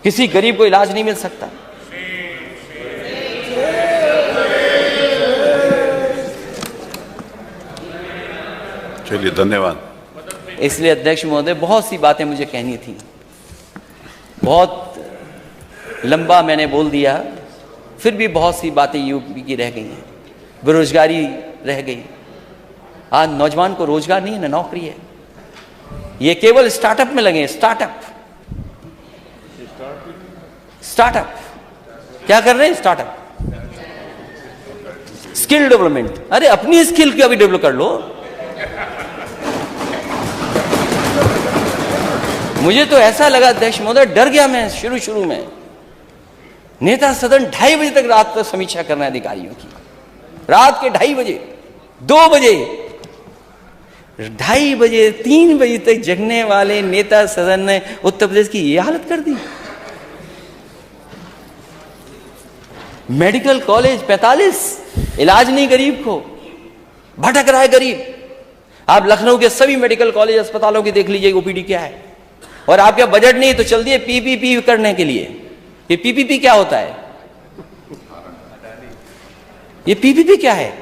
किसी गरीब को इलाज नहीं मिल सकता। चलिए, धन्यवाद। इसलिए अध्यक्ष महोदय, बहुत सी बातें मुझे कहनी थी, बहुत लंबा मैंने बोल दिया, फिर भी बहुत सी बातें यूपी की रह गई हैं। बेरोजगारी रह गई, आज नौजवान को रोजगार नहीं है ना नौकरी है। ये केवल स्टार्टअप में लगे, स्टार्टअप क्या कर रहे हैं? Startup, skill development. अरे अपनी स्किल क्या भी डेवलप कर लो। मुझे तो ऐसा लगा अध्यक्ष महोदय, डर गया मैं शुरू में। नेता सदन 2:30 बजे तक रात तक समीक्षा कर रहे हैं अधिकारियों की, रात के 2:30 बजे, 2 बजे, 2:30 बजे, 3 बजे तक जगने वाले नेता सदन ने उत्तर प्रदेश की ये हालत कर दी। मेडिकल कॉलेज 45, इलाज नहीं गरीब को, भटक रहा है गरीब। आप लखनऊ के सभी मेडिकल कॉलेज अस्पतालों की देख लीजिए ओपीडी क्या है, और आपका बजट नहीं तो चल दिए पीपीपी करने के लिए। ये पीपीपी क्या होता है? ये पीपीपी क्या है?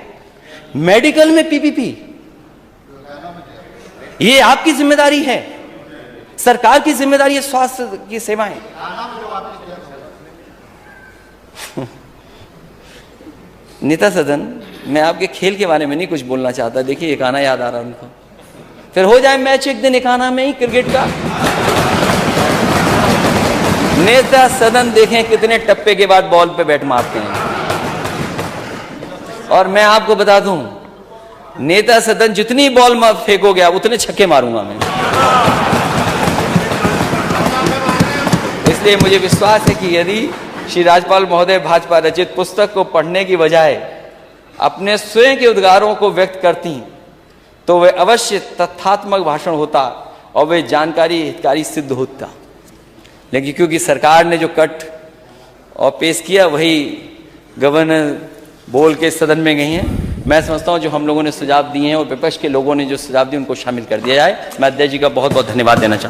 मेडिकल में पीपीपी, ये आपकी जिम्मेदारी है, सरकार की जिम्मेदारी है स्वास्थ्य की सेवाएं। नेता सदन, मैं आपके खेल के बारे में नहीं कुछ बोलना चाहता। देखिए एक गाना याद आ रहा है उनको, फिर हो जाए मैच एक दिन एकाना में ही क्रिकेट का। नेता सदन देखें कितने टप्पे के बाद बॉल पे बैट मारते हैं। और मैं आपको बता दूं, नेता सदन जितनी बॉल फेंकोगे आप उतने छक्के मारूंगा मैं। इसलिए मुझे विश्वास है कि यदि श्री राज्यपाल महोदय भाजपा रचित पुस्तक को पढ़ने की बजाय अपने स्वयं के उद्गारों को व्यक्त करती तो वह अवश्य तथ्यात्मक भाषण होता और वे जानकारी हितकारी सिद्ध होता। लेकिन क्योंकि सरकार ने जो कट और पेश किया वही गवर्नर बोल के सदन में गई हैं। मैं समझता हूं जो हम लोगों ने सुझाव दिए हैं और विपक्ष के लोगों ने जो सुझाव दिए उनको शामिल कर दिया जाए। मैं अध्यक्ष जी का बहुत बहुत धन्यवाद देना चाहूँगा।